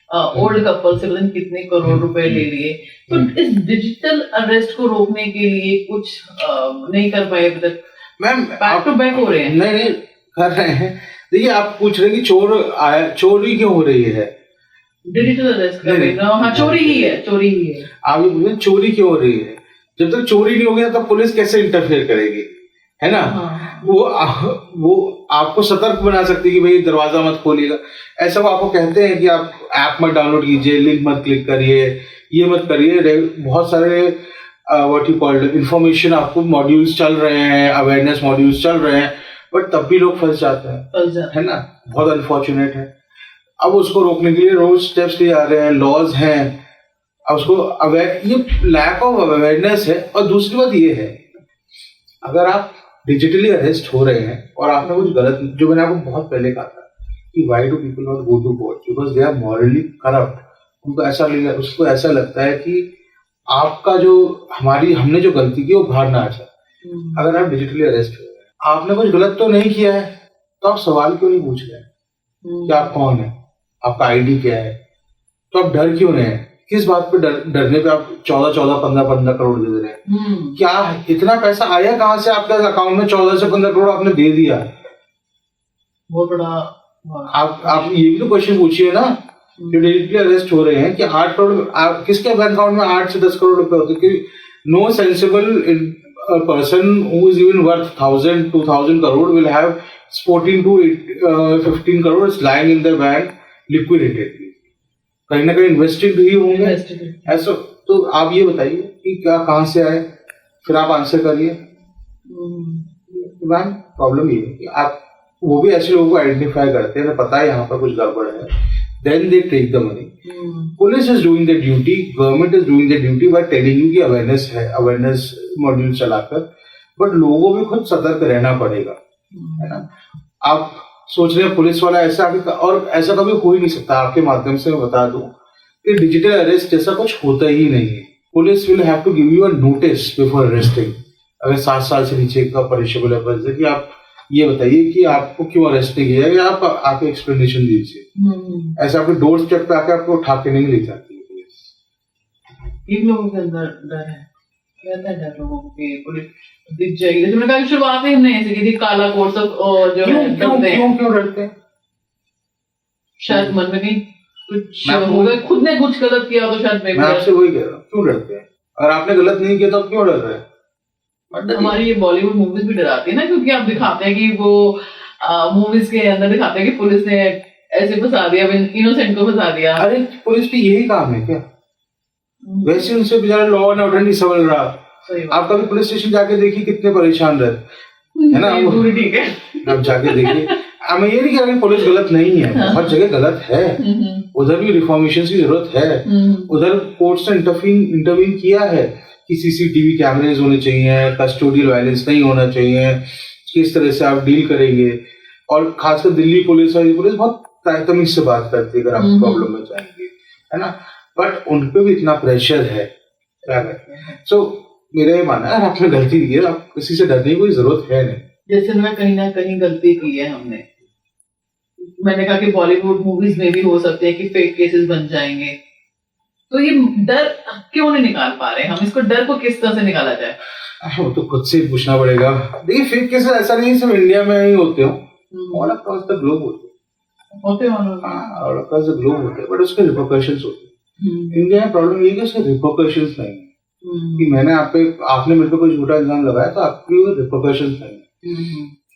ओल्ड कपल से, पता नहीं कितने करोड़ रुपए ले लिए। तो इस डिजिटल अरेस्ट को रोकने के लिए कुछ नहीं कर पाए अभी तक, मैम बैक टू बैक हो रहे हैं। नहीं कर रहे हैं। देखिए, आप पूछ रहे हैं कि चोरी क्यों हो रही है, डिजिटल अरेस्ट कर रहे हैं। हाँ, चोरी ही है। आप ये पूछे चोरी क्यों हो रही है, जब तक चोरी नहीं होगी तब पुलिस कैसे इंटरफेयर करेगी, है ना। हाँ। वो आपको सतर्क बना सकती है कि भाई दरवाजा मत खोलिएगा, ऐसा वो आपको कहते हैं कि आप ऐप मत डाउनलोड कीजिए, लिंक मत क्लिक करिए, ये मत करिए। बहुत सारे व्हाट यू कॉल्ड इंफॉर्मेशन आपको मॉड्यूल्स चल रहे हैं, अवेयरनेस मॉड्यूल्स चल रहे हैं, बट तब भी लोग फंस जाते हैं, है ना। बहुत अनफॉर्चुनेट है। अब उसको रोकने के लिए रोज स्टेप्स लिए जा रहे हैं, लॉज हैं, अब उसको ये लैक ऑफ अवेयरनेस है। और दूसरी बात ये है, अगर आप डिजिटली अरेस्ट हो रहे हैं और आपने कुछ गलत, जो मैंने आपको बहुत पहले कहा था कि why do people not go to court, because they are morally corrupt. उसको ऐसा लगता है कि आपका जो हमने जो गलती की वो बाहर ना आ जाए। अगर आप डिजिटली अरेस्ट हो रहे हैं, आपने कुछ गलत तो नहीं किया है, तो आप सवाल क्यों नहीं पूछ रहे हैं कि आप कौन है, आपका आईडी क्या है, तो आप डर क्यों रहे हैं, किस बात पे डरने पे आप 15 करोड़ दे रहे हैं। क्या इतना पैसा आया कहां से आपके अकाउंट में, 14 से 15 करोड़ आपने दे दिया, बहुत बड़ा। आप ये भी तो क्वेश्चन पूछिए ना, जो डिजिटली अरेस्ट हो रहे हैं कि 8 करोड़ किसके बैंक अकाउंट में 8 से 10 करोड़ रुपए होते, कि no sensible person who is even worth 1000-2000 crore will have 14 to 15 crore lying in the bank liquidated, कहीं ना कहीं इन्वेस्टेड भी होंगे ऐसा। तो आप ये बताइए कि क्या कहां से आए, फिर आप आंसर करिए। मैम प्रॉब्लम ये है कि आप वो भी ऐसे लोगों को आइडेंटिफाई करते हैं, पता है यहाँ पर कुछ गड़बड़ है, then they take the money. Police is doing the duty, government is doing the duty by telling you कि अवेयरनेस है, अवेयरनेस मॉड्यूल चलाकर, बट लोगों को भी खुद सतर्क रहना पड़ेगा, है ना। आप सोच रहे हैं पुलिस वाला ऐसा, और ऐसा कभी हो ही नहीं सकता। आपके माध्यम से मैं बता दूं कि डिजिटल अरेस्ट जैसा कुछ होता ही नहीं है। Police will have to give you a notice before arresting, अगर 7 साल से नीचे का पनिशेबल ऑफेंस है, कि आप ये बताइए कि आपको क्यों अरेस्ट नहीं किया, या आप आके एक्सप्लेनेशन दीजिए। ऐसे आपके डोर स्टेप पे आके आपको उठा के नहीं ले जाती है पुलिस। इन लोगों के अंदर डर है, कहता है डर लोगों के, पुलिस दिख जाएगी। जैसे मैंने कहा शुरुआत ही हमने ऐसे की थी, काला कोर्स और जो है क्यों डरते हैं, शायद मन में कहीं कुछ होगा, खुद ने कुछ गलत किया तो शायद मैं आपसे वही कह रहा हूँ, क्यों डरते हैं। अगर आपने गलत नहीं किया तो आप क्यों डर रहे हैं। हमारी ये बॉलीवुड मूवीज भी डराती है ना, क्योंकि आप दिखाते हैं कि वो मूवीज के अंदर दिखाते हैं कि पुलिस ने ऐसे फंसा दिया, इनोसेंट को फंसा दिया। अरे पुलिस पे यही काम है क्या, वैसे उनसे बेचारा लॉ एंड ऑर्डर नहीं संभल रहा, सही बात। आप कभी पुलिस स्टेशन जाके देखिए कितने परेशान रहते, है ना? नहीं, दूर ठीक है। आप जाके देखिए, मैं ये नहीं कह रहा कि पुलिस गलत नहीं है, बहुत जगह गलत है, उधर भी रिफॉर्मेशन की जरूरत है, उधर कोर्ट्स ने इंटरवीन किया है कि सीसीटीवी कैमरेज होने चाहिए, कस्टोडियल वायलेंस नहीं होना चाहिए, किस तरह से आप डील करेंगे। और खासकर दिल्ली पुलिस बहुत तमीज से बात करती है अगर आप प्रॉब्लम में जाएंगे, है ना? बट उन पे भी इतना प्रेशर है, क्या करें? सो मेरा ये मानना है, आपने गलती की है, आप किसी से डरने की कोई जरूरत है नहीं। जैसे मैं कहीं ना कहीं गलती की है हमने, मैंने कहा कि बॉलीवुड मूवीज में भी हो सकते हैं कि फेक केसेस बन जाएंगे, तो ये डर क्यों नहीं निकाल पा रहे हम? इसको डर को किस तरह से निकाला जाए? वो तो खुद से ही पूछना पड़ेगा। देखिए फेक केसेस ऐसा नहीं सिर्फ इंडिया में ही होते हो, ऑल अक्रॉस द ग्लोब होते हैं, ऑल अक्रॉस द ग्लोब होते हैं, बट उसके रिपरकशंस होते हैं। इंडिया में प्रॉब्लम ये है कि उसके रिपरकशंस नहीं है कि मैंने आपने मेरे पे कोई झूठा इल्जाम लगाया तो आपकी रिपरकशंस नहीं है।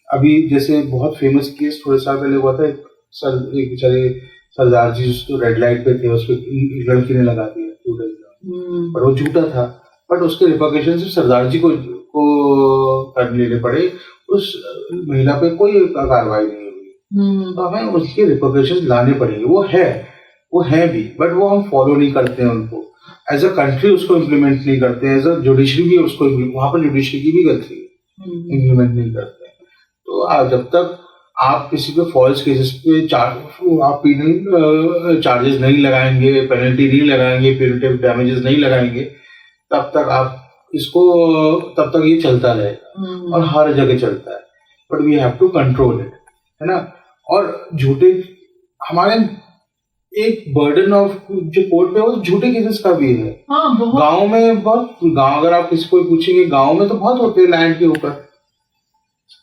अभी जैसे बहुत फेमस केस थोड़े साल पहले हुआ था, एक बेचारे सरदार जी उसको रेड लाइट पे थे, उसको एक लड़की ने लगा दिया झूठा इल्जाम, पर वो झूठा था, बट उसके रिपरकशन सिर्फ सरदार जी को कर लेने पड़े, उस महिला पे कोई कार्रवाई नहीं हुई। तो हमें उसके रिपरकशन लाने पड़ेंगे, वो है भी, बट वो हम फॉलो नहीं करते हैं उनको, एज अ कंट्री उसको इम्प्लीमेंट नहीं करते हैं, एज अ जुडिशरी भी उसको, वहां पर जुडिशरी की भी गलती है, इम्प्लीमेंट नहीं करते हैं। तो जब तक आप किसी पे फॉल्स केसेस पे आप पीनल चार्जेस नहीं लगाएंगे, पेनल्टी नहीं लगाएंगे, प्यूनिटिव डैमेजेस नहीं लगाएंगे, तब तक ये चलता रहेगा और हर जगह चलता है। But we have to control it, है ना? और झूठे हमारे एक बर्डन ऑफ जो कोर्ट पे, वो झूठे केसेस का भी है। गाँव में अगर आप किसी को पूछेंगे, गाँव में तो बहुत होते हैं लैंड के ऊपर।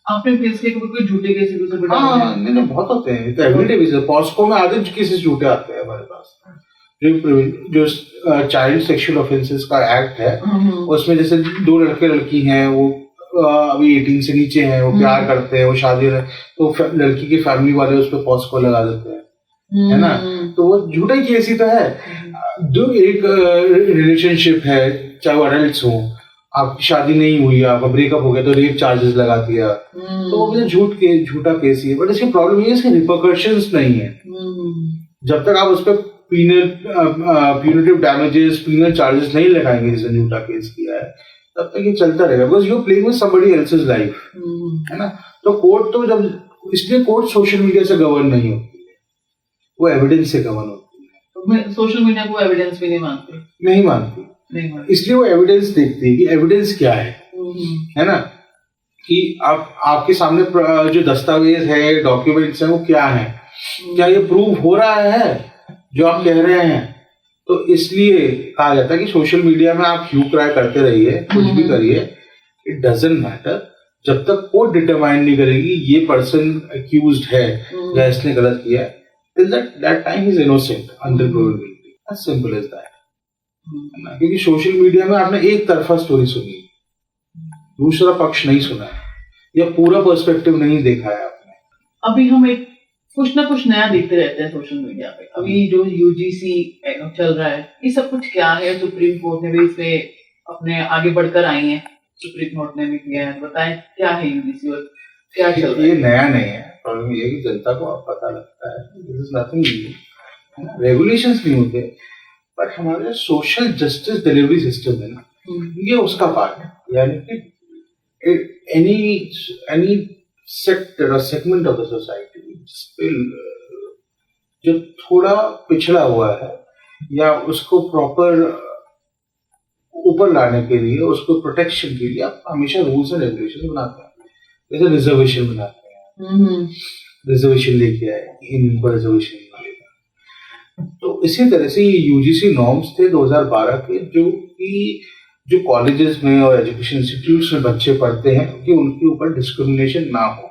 आपने फेस किया कोई झूठे केसेस? नहीं, बहुत होते हैं, तो एवरीडे बेसिस। पॉस्को में आधे केसेस झूठे आते हैं हमारे पास। जो चाइल्ड सेक्सुअल ऑफेंसेस का एक्ट है, उसमें जैसे दो लड़के लड़की हैं, वो अभी 18 से नीचे हैं, वो प्यार करते हैं, वो शादी तो लड़की की फैमिली वाले उस पर पॉस्को लगा देते हैं, है ना? तो वो झूठा केस ही तो है। जो एक रिलेशनशिप है, चाहे वो एडल्ट्स हो, आपकी शादी नहीं हुई, आपका ब्रेकअप हो गया तो रेप चार्जेस लगा दिया, तो वो मुझे झूठा केस ही है। बट इसकी प्रॉब्लम ये है, इसके रिपरकशंस नहीं है। जब तक आप उस पर प्यूनिटिव डैमेजेस, पीनल चार्जेस नहीं लगाएंगे, जिसने झूठा केस किया है, तब तक ये चलता रहेगा, because you playing with somebody else's life, है ना? तो कोर्ट तो इसलिए कोर्ट सोशल मीडिया से गवर्न नहीं होती है, वो एविडेंस से गवर्न होती है। सोशल मीडिया को एविडेंस भी नहीं मानती, इसलिए वो एविडेंस देखती है कि एविडेंस क्या है ना? कि आपके सामने जो दस्तावेज है, डॉक्यूमेंट्स हैं, वो क्या है, क्या ये प्रूव हो रहा है जो आप कह रहे हैं? तो इसलिए कहा जाता है कि सोशल मीडिया में आप ह्यू क्राई करते रहिए, कुछ भी करिए, इट डजंट मैटर, जब तक कोर्ट डिटरमाइन नहीं करेगी ये पर्सन अक्यूज्ड है या इसने गलत किया है, till that time he is innocent until proven guilty, as simple as that. क्योंकि सोशल मीडिया में आपने एक तरफा स्टोरी सुनी, दूसरा पक्ष नहीं सुना है, या पूरा पर्सपेक्टिव नहीं देखा है आपने। अभी हम कुछ ना कुछ नया देखते रहते हैं सोशल मीडिया पे। अभी जो यूजीसी चल रहा है, ये सब कुछ क्या है? सुप्रीम कोर्ट ने भी इसमें अपने आगे बढ़कर आई है, सुप्रीम कोर्ट ने भी किया है, बताएं क्या है यूजीसी और क्या चल रहा है? ये नया नहीं है, प्रॉब्लम ये है कि जनता को अब पता लगता है, this is nothing new, regulations नहीं होते, बट हमारे सोशल जस्टिस डिलीवरी सिस्टम है ना, ये उसका पार्ट है। यानी कि एनी सेक्टर और सेगमेंट ऑफ द सोसाइटी जो थोड़ा पिछड़ा हुआ है, या उसको प्रॉपर ऊपर लाने के लिए, उसको प्रोटेक्शन के लिए आप हमेशा रूल्स एंड रेगुलेशन बनाते हैं। जैसे रिजर्वेशन बनाते हैं, रिजर्वेशन लेके आए, इनको रिजर्वेशन मिलेगा। तो इसी तरह से ये यूजीसी नॉर्म्स थे 2012 के, जो कॉलेजेस में और एजुकेशन इंस्टीट्यूट्स में बच्चे पढ़ते हैं कि उनके ऊपर डिस्क्रिमिनेशन ना हो।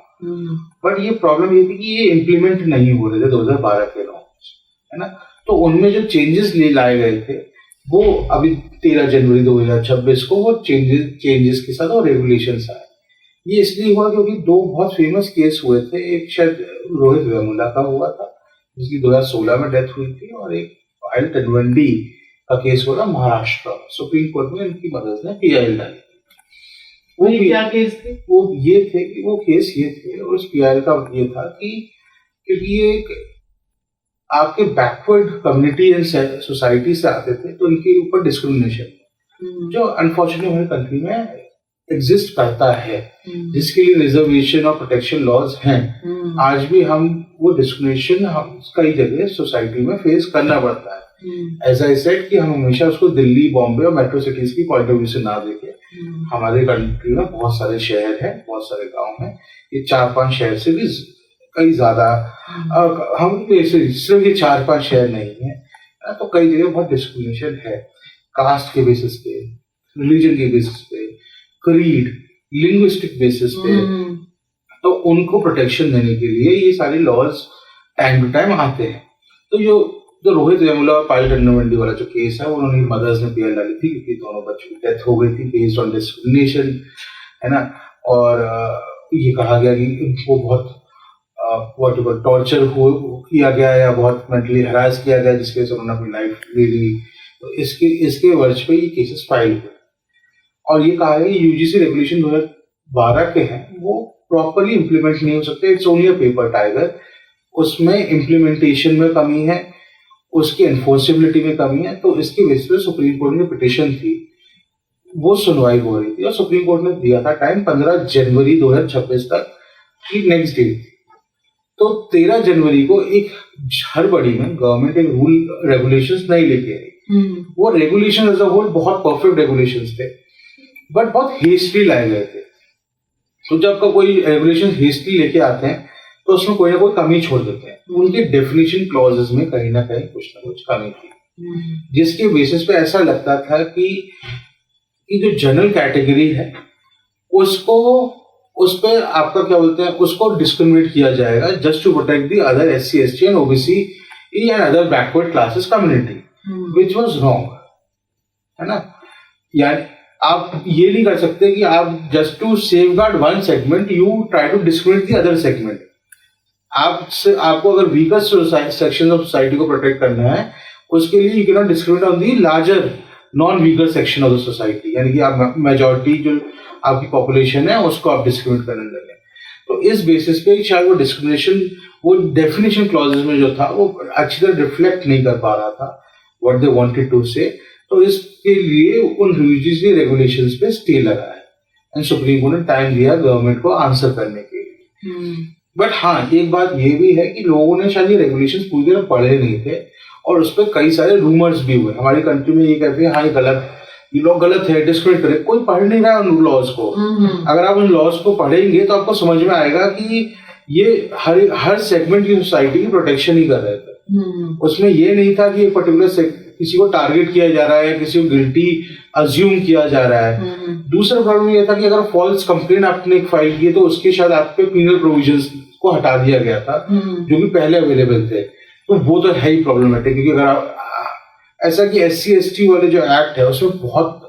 बट ये प्रॉब्लम ये थी कि ये इम्प्लीमेंट नहीं हो रहे थे 2012 के नॉर्म्स, है ना? तो उनमें जो चेंजेस लाए गए थे, वो अभी 13 जनवरी 2026 को वो चेंजेस के साथ और रेगुलेशंस आए। ये इसलिए हुआ क्योंकि दो बहुत फेमस केस हुए थे, एक शायद रोहित वेमुला का हुआ था जिसकी 2016 में डेथ हुई थी, और एक पायल तलवंडी का केस हुआ था महाराष्ट्र, सुप्रीम कोर्ट में इनकी मदद ने पीआईएल डाली। वो ये क्या केस थे? वो ये थे कि वो केस ये थे, उस पीआईएल का ये था कि क्योंकि ये एक आपके बैकवर्ड कम्युनिटी एंड सोसाइटी से आते थे, तो इनके ऊपर डिस्क्रिमिनेशन जो अनफॉर्चुनेटली हमारी कंट्री में एग्जिस्ट करता है, जिसके लिए रिजर्वेशन और प्रोटेक्शन लॉज हैं, आज भी हम वो डिस्क्रिमिनेशन हम कई जगह सोसाइटी में फेस करना पड़ता है। एज आई सेड कि हम हमेशा उसको दिल्ली, बॉम्बे और मेट्रो सिटीज की पॉइंट ऑफ व्यू से ना देखें। हमारे कंट्री में बहुत सारे शहर हैं, बहुत सारे गांव हैं, ये 4-5 शहर से भी कई ज्यादा, हम सिर्फ ये 4-5 शहर नहीं है, तो कई जगह बहुत डिस्क्रिमिनेशन है, कास्ट के बेसिस पे, रिलीजन के बेसिस पे, क्रीड, लिंग्विस्टिक बेसिस पे। तो उनको प्रोटेक्शन देने के लिए ये सारे लॉज टाइम टू टाइम आते हैं। तो जो रोहित वेमुला और पायल टंडनवंडी वाला जो केस है, उन्होंने मदर्स ने पीएल डाली थी क्योंकि दोनों बच्चों की डेथ हो गई थी बेस्ड ऑन डिस्क्रिमिनेशन, है ना। और ये कहा गया कि उनको बहुत टॉर्चर किया गया या बहुत मेंटली हरास किया गया, जिसकी वजह से उन्होंने अपनी लाइफ ले ली। तो इसके वर्ष पे ये केसेस फाइल हुए और ये कहा गया कि यूजीसी रेगुलेशन 2012 के हैं, वो प्रॉपरली इंप्लीमेंट नहीं हो सकते, it's only a paper tiger. उसमें इम्प्लीमेंटेशन में कमी है, उसकी एनफोर्सेबिलिटी में कमी है। तो इसके बेसिस पे सुप्रीम कोर्ट में पिटिशन थी, वो सुनवाई हो रही थी और सुप्रीम कोर्ट ने दिया था टाइम 15 जनवरी 2026 तक की नेक्स्ट डेट थी। तो 13 जनवरी को एक हड़बड़ी में गवर्नमेंट एक रूल रेगुलेशंस नहीं लेके आई। वो रेगुलेशन एज अ होल बहुत परफेक्ट रेगुलेशंस थे, बट बहुत हेस्टली लाए गए थे। तो जब का कोई रेगुलेशन हेस्टली लेके आते हैं तो उसमें कोई ना कोई कमी छोड़ देते हैं। उनके डेफिनेशन क्लॉजेस में कहीं ना कुछ कमी थी, जिसके बेसिस पे ऐसा लगता था कि जो जनरल कैटेगरी है उसको, उस पे आपका क्या बोलते हैं, उसको डिस्क्रिमिनेट किया जाएगा just to protect the other SC, ST and OBC and other backward classes community, which was wrong, है ना। यानी आप ये नहीं कर सकते कि आप just to safeguard one segment you try to discriminate the other segment. आपको अगर वीकर सेक्शन ऑफ सोसाइटी को प्रोटेक्ट करना है, उसके लिए you can not discriminate on the larger non weaker section of the society, यानी कि आप मेजॉरिटी जो आपकी पॉपुलेशन है उसको आप डिस्क्रिमिनेट करने लगे। तो इस बेसिस पे शायद वो डिस्क्रिमिनेशन, वो डेफिनेशन क्लॉजेस में जो था वो अच्छी तरह रिफ्लेक्ट नहीं कर पा रहा था व्हाट दे वांटेड टू से। तो इसके लिए उन यूजीसी रेगुलेशंस पे स्टे लगा है एंड सुप्रीम कोर्ट ने टाइम दिया गवर्नमेंट को आंसर करने के लिए। बट हाँ, एक बात ये भी है कि लोगों ने शायद ये रेगुलेशंस पूरी तरह पढ़े नहीं थे और उस पर कई सारे रूमर्स भी हुए। हमारी कंट्री में ये कहते हैं हाँ ये गलत, ये लोग गलत है, डिस्क्रिमिनेट करे, कोई पढ़ नहीं रहा है उन लॉज को। अगर आप उन लॉज को पढ़ेंगे तो आपको समझ में आएगा कि ये हर सेगमेंट की सोसाइटी की प्रोटेक्शन ही कर रहे थे। उसमें ये नहीं था कि एक पर्टिकुलर किसी को टारगेट किया जा रहा है, किसी को गिल्टी अज्यूम किया जा रहा है। दूसरा प्रॉब्लम ये था कि अगर फॉल्स कंप्लेंट आपने फाइल की तो उसके शायद आप पे पीनल प्रोविजंस को हटा दिया गया था जो कि पहले अवेलेबल थे। तो वो तो है ही प्रॉब्लमेटिक, क्योंकि अगर आप ऐसा कि SC, ST वाले जो एक्ट है उसमें बहुत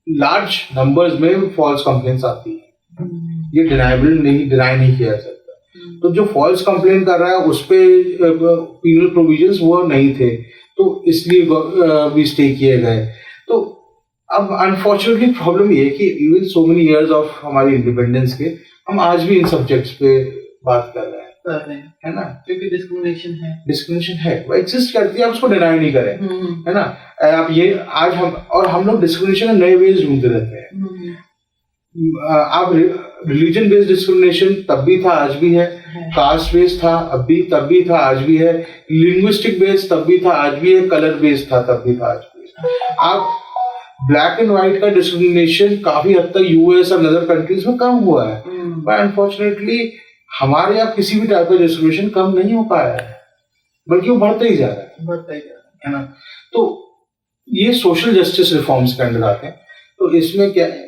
लार्ज नंबर्स में फॉल्स कंप्लेंट्स आती है, ये डिनाई नहीं किया जा सकता। तो जो फॉल्स कंप्लेंट कर रहा है उस पे पीनल प्रोविजंस वो नहीं थे, तो इसलिए भी स्टे किए गए। तो अब अनफॉर्चुनेटली प्रॉब्लम ये है कि even so many years of हमारी इंडिपेंडेंस के हम आज भी इन सब्जेक्ट्स पे बात कर रहे हैं, है ना, क्योंकि डिस्क्रिमिनेशन है, वो एग्जिस्ट करती है, आप उसको डिनाई नहीं करें, है ना। आप ये आज हम लोग डिस्क्रिमिनेशन नए वेज ढूंढते रहते हैं। आप रिलीजन बेस्ड डिस्क्रिमिनेशन तब भी था, आज भी है, कास्ट बेस्ड था तब भी था, आज भी है, लिंग्विस्टिक बेस्ड तब भी था, आज भी है, कलर बेस्ड था तब भी था, आज भी है। आप ब्लैक एंड व्हाइट का डिस्क्रिमिनेशन काफी हद तक US और अदर कंट्रीज में कम हुआ है, बट अनफॉर्चुनेटली हमारे यहाँ किसी भी टाइप का डिस्क्रिमिनेशन कम नहीं हो पाया है, बल्कि वो बढ़ता ही जा रहा है ना। तो ये सोशल जस्टिस रिफॉर्म्स के अंडर आते हैं। तो इसमें क्या है,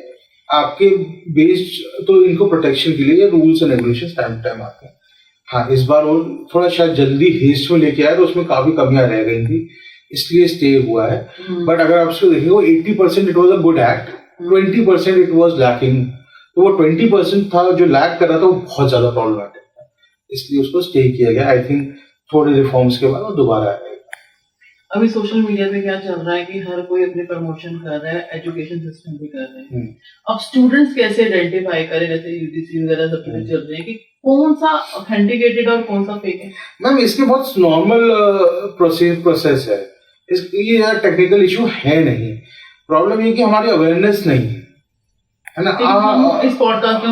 आपके बेस्ड तो इनको प्रोटेक्शन के लिए rules and regulations time to time आते हैं। हाँ, इस बार वो थोड़ा शायद जल्दी हेस्ट में लेके आया तो उसमें काफी कमियां रह गई थी, इसलिए स्टे हुआ है। बट अगर आप उसको देखिए 80% it was a good act, 20% it was lacking. तो वो 20% था जो लैक कर रहा था वो बहुत ज्यादा प्रॉब्लमेटिक था, इसलिए उसको स्टे किया गया। आई थिंक थोड़े रिफॉर्म्स के बाद वो दोबारा आएगा। अभी सोशल मीडिया पे क्या चल रहा है कि हर कोई अपने प्रमोशन कर रहा है, एजुकेशन सिस्टम भी कर रहे हैं। अब स्टूडेंट्स कैसे आइडेंटिफाई करें, जैसे यूजीसी वगैरह सब चीजें चल रही है, कि कौन सा ऑथेंटिकेटेड और कौन सा फेक है? मैम इसके बहुत नॉर्मल प्रोसेस है, ये यार टेक्निकल इशू है नहीं। प्रॉब्लम ये कि हमारी अवेयरनेस नहीं है ना। हम इस पॉडकास्ट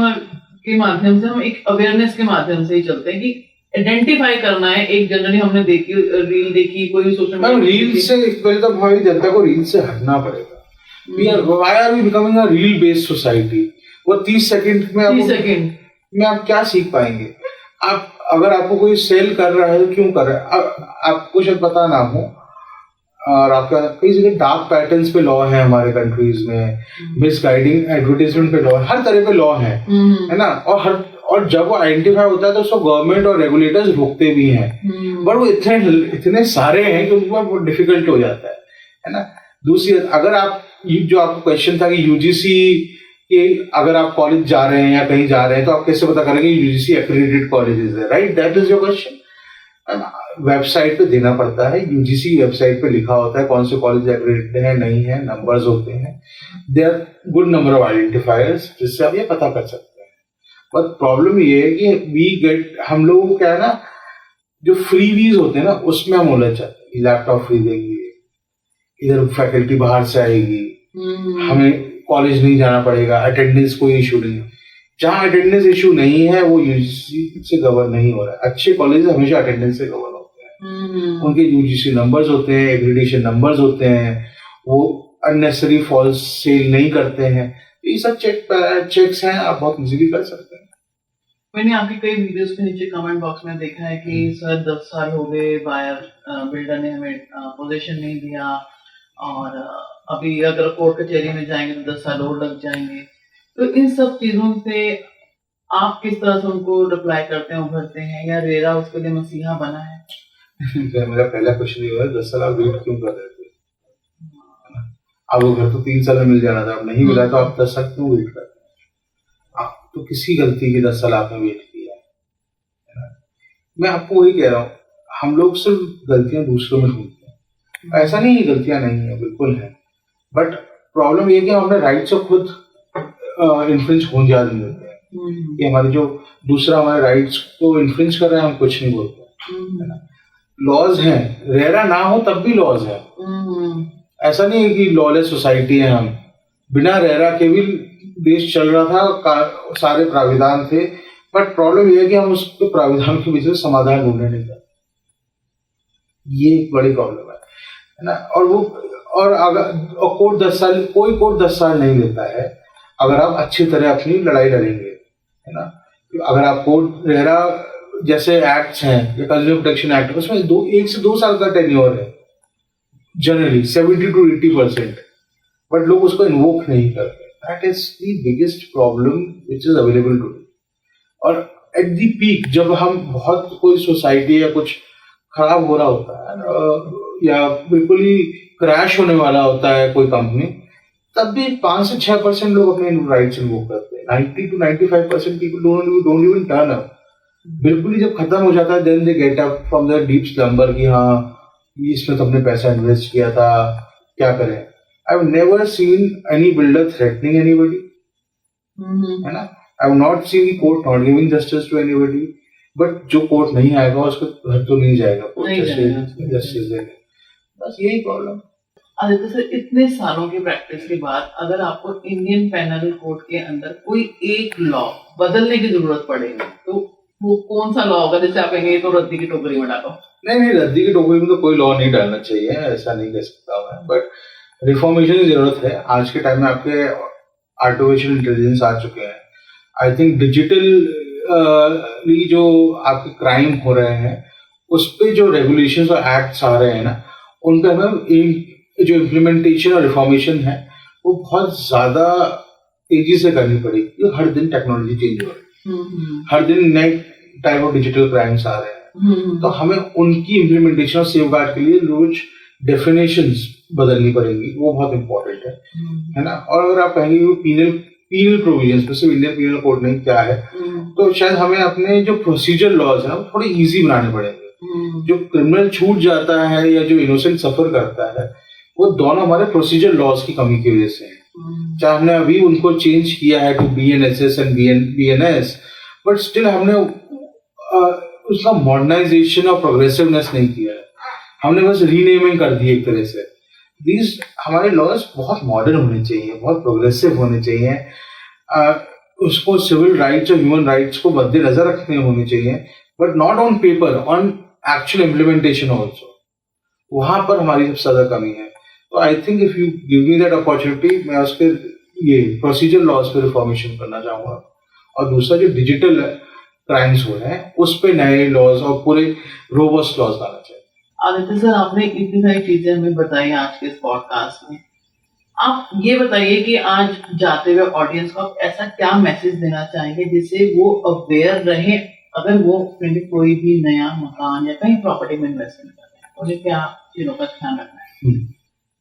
के माध्यम से हम एक अवेयरनेस के माध्यम से ही चलते हैं कि आइडेंटिफाई करना है। एक जनरली हमने देखी रील देखी, कोई सोशल मीडिया रील से पहले तो हमारी जनता को रील से हटना पड़ेगा। Why are we becoming a reel based society? वो 30 सेकंड में आप क्या सीख पाएंगे? आप अगर आपको कोई सेल कर रहा है, क्यों कर रहा है? आपको शायद पता ना हो, और आपका कई जगह डार्क पैटर्न्स पे लॉ है हमारे कंट्रीज में, मिसगाइडिंग एडवर्टाइजमेंट पे लॉ है, हर तरह पे लॉ है ना। और जब वो आइडेंटिफाई होता है तो उसको गवर्नमेंट और रेगुलेटर्स रोकते भी हैं, पर वो इतने सारे हैं कि उनको बहुत डिफिकल्ट हो जाता है ना। दूसरी, अगर आप जो आपका क्वेश्चन था कि यूजीसी के अगर आप कॉलेज जा रहे हैं या कहीं जा रहे हैं तो आप कैसे पता करेंगे यूजीसी एक्रेडिटेड कॉलेजेस है, right? That is your question. Website पे देना पड़ता है, यूजीसी वेबसाइट पे लिखा होता है कौन से कॉलेज एक्रेडिटेड है, नहीं है, नंबर्स होते हैं, there good number of identifiers जिससे आप ये पता कर सकते हैं। बट प्रॉब्लम ये है कि हम लोगों को क्या है ना, जो फ्रीवीज होते हैं ना उसमें हम उलझ जाते हैं। लैपटॉप फ्री देंगे, इधर फैकल्टी बाहर से आएगी, हमें कॉलेज नहीं जाना पड़ेगा, अटेंडेंस कोई इशू नहीं। जहाँ अटेंडेंस इशू नहीं है वो यूजीसी से गवर्न नहीं हो रहा है। अच्छे कॉलेज हमेशा अटेंडेंस से गवर्न होते हैं, उनके यूजीसी नंबर्स होते हैं, एक्रेडिटेशन नंबर्स होते हैं, वो अननेसेसरी फॉल्स सेल नहीं करते हैं। ये सब चेक्स हैं, आप बहुत इजीली कर सकते हैं। मैंने आपकी कई वीडियोस के नीचे कमेंट बॉक्स में देखा है कि सर 10 साल हो गए, बायर बिल्डर ने हमें पोजीशन नहीं दिया, और अभी अगर कोर्ट कचहरी में जाएंगे तो 10 साल और लग जाएंगे। तो इन सब चीजों से आप किस तरह से उनको रिप्लाई करते हैं, उभरते हैं, या रेरा उसके लिए मसीहा बना है? मेरा पहला क्वेश्चन ये हुआ, 10 साल आप वेट क्यों कर रहे थे? अब वो घर तो 3 साल में मिल जाना था, अब नहीं मिला तो आप 10 साल क्यों वेट कर रहे हैं? आप तो किसी गलती की 10 साल आपने वेट किया है। मैं आपको वही कह रहा हूँ, हम लोग सिर्फ गलतियां दूसरों में ढूंढते हैं। ऐसा नहीं है गलतियां नहीं है, बिल्कुल है, बट प्रॉब्लम ये कि हम अपने राइट से खुद इन्फ्रिंज होने जा रहे होते हैं कि हमारे जो दूसरा हमारे राइट्स को इन्फ्रिंज कर रहे हैं, हम कुछ नहीं बोलते हैं। लॉज हैं, रेरा ना हो तब भी लॉज है। ऐसा नहीं है कि लॉलेस सोसाइटी है हम, बिना रेरा के भी देश चल रहा था, सारे प्राविधान थे, बट प्रॉब्लम ये है कि हम उसके प्राविधान के पीछे समाधान ढूंढने नहीं जाते। ये एक बड़ी प्रॉब्लम है ना। और अगर कोर्ट 10 साल, कोई कोर्ट 10 साल नहीं लेता है अगर आप अच्छी तरह अपनी लड़ाई लड़ेंगे, है ना। अगर आप कोर्ट रेरा जैसे एक्ट्स हैं, या कंज्यूमर प्रोटेक्शन एक्ट, उसमें 1 से 2 साल का टेन्योर है जनरली, 70 to 80%, बट लोग उसको इन्वोक नहीं करते। That is the biggest problem which is available today. और एट द पीक, जब हम बहुत कोई सोसाइटी या कुछ खराब हो रहा होता है या बिल्कुल ही क्रैश होने वाला होता है कोई कंपनी, तब भी 5 से 6% लोग अपने राइट्स इन्वोक करते हैं। 90 to 95% people don't even turn up. बिल्कुल ही जब खत्म हो जाता है, then they get up from the deep slumber कि हाँ इसमें तो हमने पैसा इन्वेस्ट किया था, क्या करें। I have never seen any builder threatening anybody, है ना। I have not seen the court not giving justice to anybody, but जो कोर्ट नहीं आएगा उसको घर तो नहीं जाएगा जस्टिस देने। बस यही प्रॉब्लम। आदित्य सर, इतने सालों की प्रैक्टिस के बाद अगर आपको इंडियन पेनल कोड के अंदर कोई एक लॉ बदलने की जरूरत पड़ेगी तो वो कौन सा लॉ होगा जिससे आप कहेंगे तो रद्दी की टोकरी में डालो? नहीं, रद्दी की टोकरी में तो कोई लॉ नहीं डालना चाहिए, ऐसा नहीं कह सकता मैं, बट रिफॉर्मेशन की जरूरत है। आज के टाइम में आपके आर्टिफिशियल इंटेलिजेंस आ चुके हैं। आई थिंक डिजिटली जो आपके क्राइम हो रहे हैं उस पर जो रेगुलेशंस और एक्ट्स आ रहे हैं ना, उनका जो इम्प्लीमेंटेशन और रिफॉर्मेशन है वो बहुत ज्यादा तेजी से करनी पड़ेगी। हर दिन टेक्नोलॉजी चेंज हो रही है, हर दिन नए टाइप ऑफ डिजिटल क्राइम्स आ रहे हैं, तो हमें उनकी इम्प्लीमेंटेशन और सेफगार्ड के लिए रोज डेफिनेशंस बदलनी पड़ेंगी, वो बहुत इंपॉर्टेंट है ना। और अगर आप कहेंगे वो पीनल प्रोविजंस, जैसे इंडियन पीनल कोड नहीं क्या है, तो शायद हमें अपने जो प्रोसीजर लॉज है वो थोड़े इजी बनाने पड़ेंगे जो क्रिमिनल छूट जाता है या जो इनोसेंट सफर करता है, वो दोनों हमारे प्रोसीजर लॉज की कमी की वजह से है। चाहे हमने अभी उनको चेंज किया है to BNSS and BNS, but still हमने उसका मॉडर्नाइजेशन और प्रोग्रेसिवनेस नहीं किया है। हमने बस रीनेमिंग कर दी एक तरह से। दीज हमारे लॉज बहुत मॉडर्न होने चाहिए, बहुत प्रोग्रेसिव होने चाहिए, उसको सिविल राइट्स और ह्यूमन राइट्स को मद्देनजर रखने होने चाहिए, but not on paper, on actual implementation also. वहां पर हमारी सबसे ज्यादा कमी है। तो I think if you give me that opportunity, मैं उसके ये प्रोसीजर लॉज पे रिफॉर्मेशन करना चाहूंगा, और दूसरा जो डिजिटल क्राइम्स हो रहे हैं उस पे नए लॉज और पूरे रोबस्ट लॉज लाना चाहिए। आदित्य सर, आपने इतनी सारी चीजें हमें बताई आज के इस पॉडकास्ट में। आप ये बताइए कि आज जाते हुए ऑडियंस को आप ऐसा क्या मैसेज देना चाहेंगे जिससे वो अवेयर रहे, अगर वो अपने कोई भी नया मकान या कहीं प्रॉपर्टी में इन्वेस्टमेंट कर रहे हैं, उन्हें क्या चीजों का ध्यान रखना है?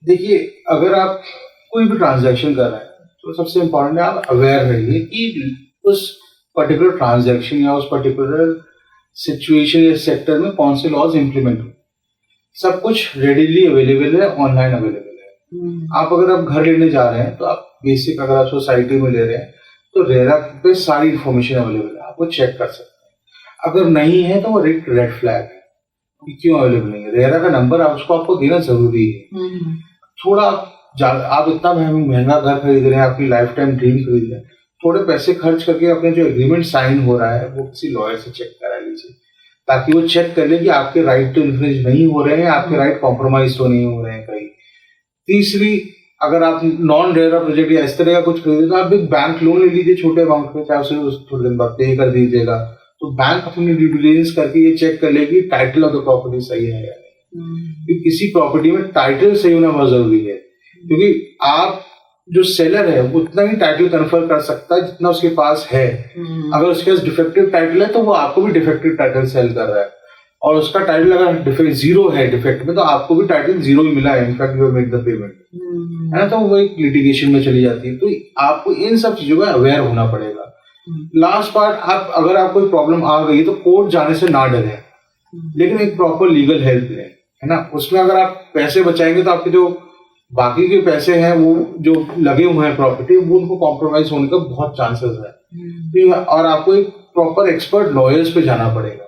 देखिए, अगर आप कोई भी ट्रांजैक्शन कर रहे हैं तो सबसे इम्पोर्टेंट है आप अवेयर रहिए कि उस पर्टिकुलर ट्रांजैक्शन या उस पर्टिकुलर सिचुएशन या सेक्टर में कौन से लॉज इंप्लीमेंट हो। सब कुछ रेडीली अवेलेबल है, ऑनलाइन अवेलेबल है। आप अगर आप घर लेने जा रहे हैं तो आप बेसिक, अगर आप सोसाइटी में ले रहे हैं तो रेरा पे सारी इंफॉर्मेशन अवेलेबल है, आप वो चेक कर सकते हैं। अगर नहीं है तो वो रेड फ्लैग है कि क्यों अवेलेबल नहीं है। रेरा का नंबर आपको देना जरूरी है। थोड़ा आप इतना महंगा घर खरीद रहे हैं, अपनी लाइफ टाइम ड्रीम खरीद रहे हैं, थोड़े पैसे खर्च करके अपने जो एग्रीमेंट साइन हो रहा है वो किसी लॉयर से चेक करा लीजिए, ताकि वो चेक कर ले कि आपके राइट तो इन्फ्रिंज नहीं हो रहे हैं, आपके राइट कॉम्प्रोमाइज तो नहीं हो रहे हैं कहीं। तीसरी, अगर आप नॉन रेरा प्रोजेक्ट या इस तरह का कुछ खरीदे तो आप एक बैंक लोन ले लीजिए छोटे अमाउंट में, चाहे उसे थोड़े दिन बाद पे कर दीजिएगा। तो बैंक अपनी ड्यू डिलिजेंस करके ये चेक कर लेगी टाइटल ऑफ द प्रॉपर्टी सही है या नहीं। किसी प्रॉपर्टी में टाइटल सही होना बहुत जरूरी है, क्योंकि आप जो सेलर है उतना ही टाइटल कन्फर्म कर सकता है जितना उसके पास है। अगर उसके पास डिफेक्टिव टाइटल है तो वो आपको भी डिफेक्टिव टाइटल सेल कर रहा है, और उसका टाइटल अगर जीरो है डिफेक्ट में तो आपको भी टाइटल जीरो ही मिला है, in fact you made the payment, है ना। तो वो एक लिटिगेशन में चली जाती है। तो आपको इन सब चीजों में अवेयर होना पड़ेगा। लास्ट पार्ट, आप अगर आपको कोई प्रॉब्लम आ गई तो कोर्ट जाने से ना डरे, लेकिन एक प्रॉपर लीगल हेल्प लें, है ना। उसमें अगर आप पैसे बचाएंगे तो आपके जो बाकी के पैसे हैं वो जो लगे हुए हैं प्रॉपर्टी, वो उनको कॉम्प्रोमाइज होने का बहुत चांसेस है। और आपको एक प्रॉपर एक्सपर्ट लॉयर्स पे जाना पड़ेगा।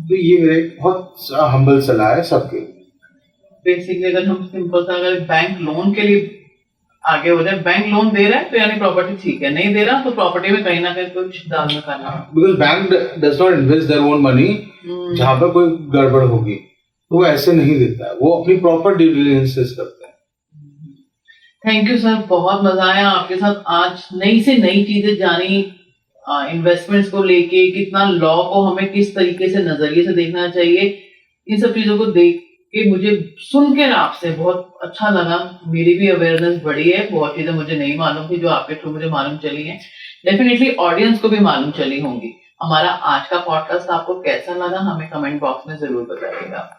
तो ये मेरा एक बहुत हम्बल सलाह है सबके। बेसिकली अगर हम सिंपल सा, अगर बैंक लोन के लिए आगे हो जाए, बैंक लोन दे रहा है तो यानी प्रॉपर्टी ठीक है, नहीं दे रहा तो प्रॉपर्टी में कहीं ना कहीं कुछ दाल में करना है, because bank does not invest their own money जहां पर कोई गड़बड़ होगी, वो ऐसे नहीं देता है, वो अपनी प्रॉपर ड्यू डिलिजेंस करता है। थैंक यू सर, बहुत मजा आया आपके साथ आज नई से नई चीजें जानी, इन्वेस्टमेंट्स को लेके, कितना लॉ को हमें किस तरीके से नजरिए से देखना चाहिए। इन सब चीजों को देख के मुझे सुनकर आपसे बहुत अच्छा लगा, मेरी भी अवेयरनेस बढ़ी है, बहुत चीजें मुझे नहीं मालूम थी जो आपके थ्रू मुझे मालूम चली हैं, डेफिनेटली ऑडियंस को भी मालूम चली होंगी। हमारा आज का पॉडकास्ट आपको कैसा लगा हमें कमेंट बॉक्स में जरूर बताइएगा।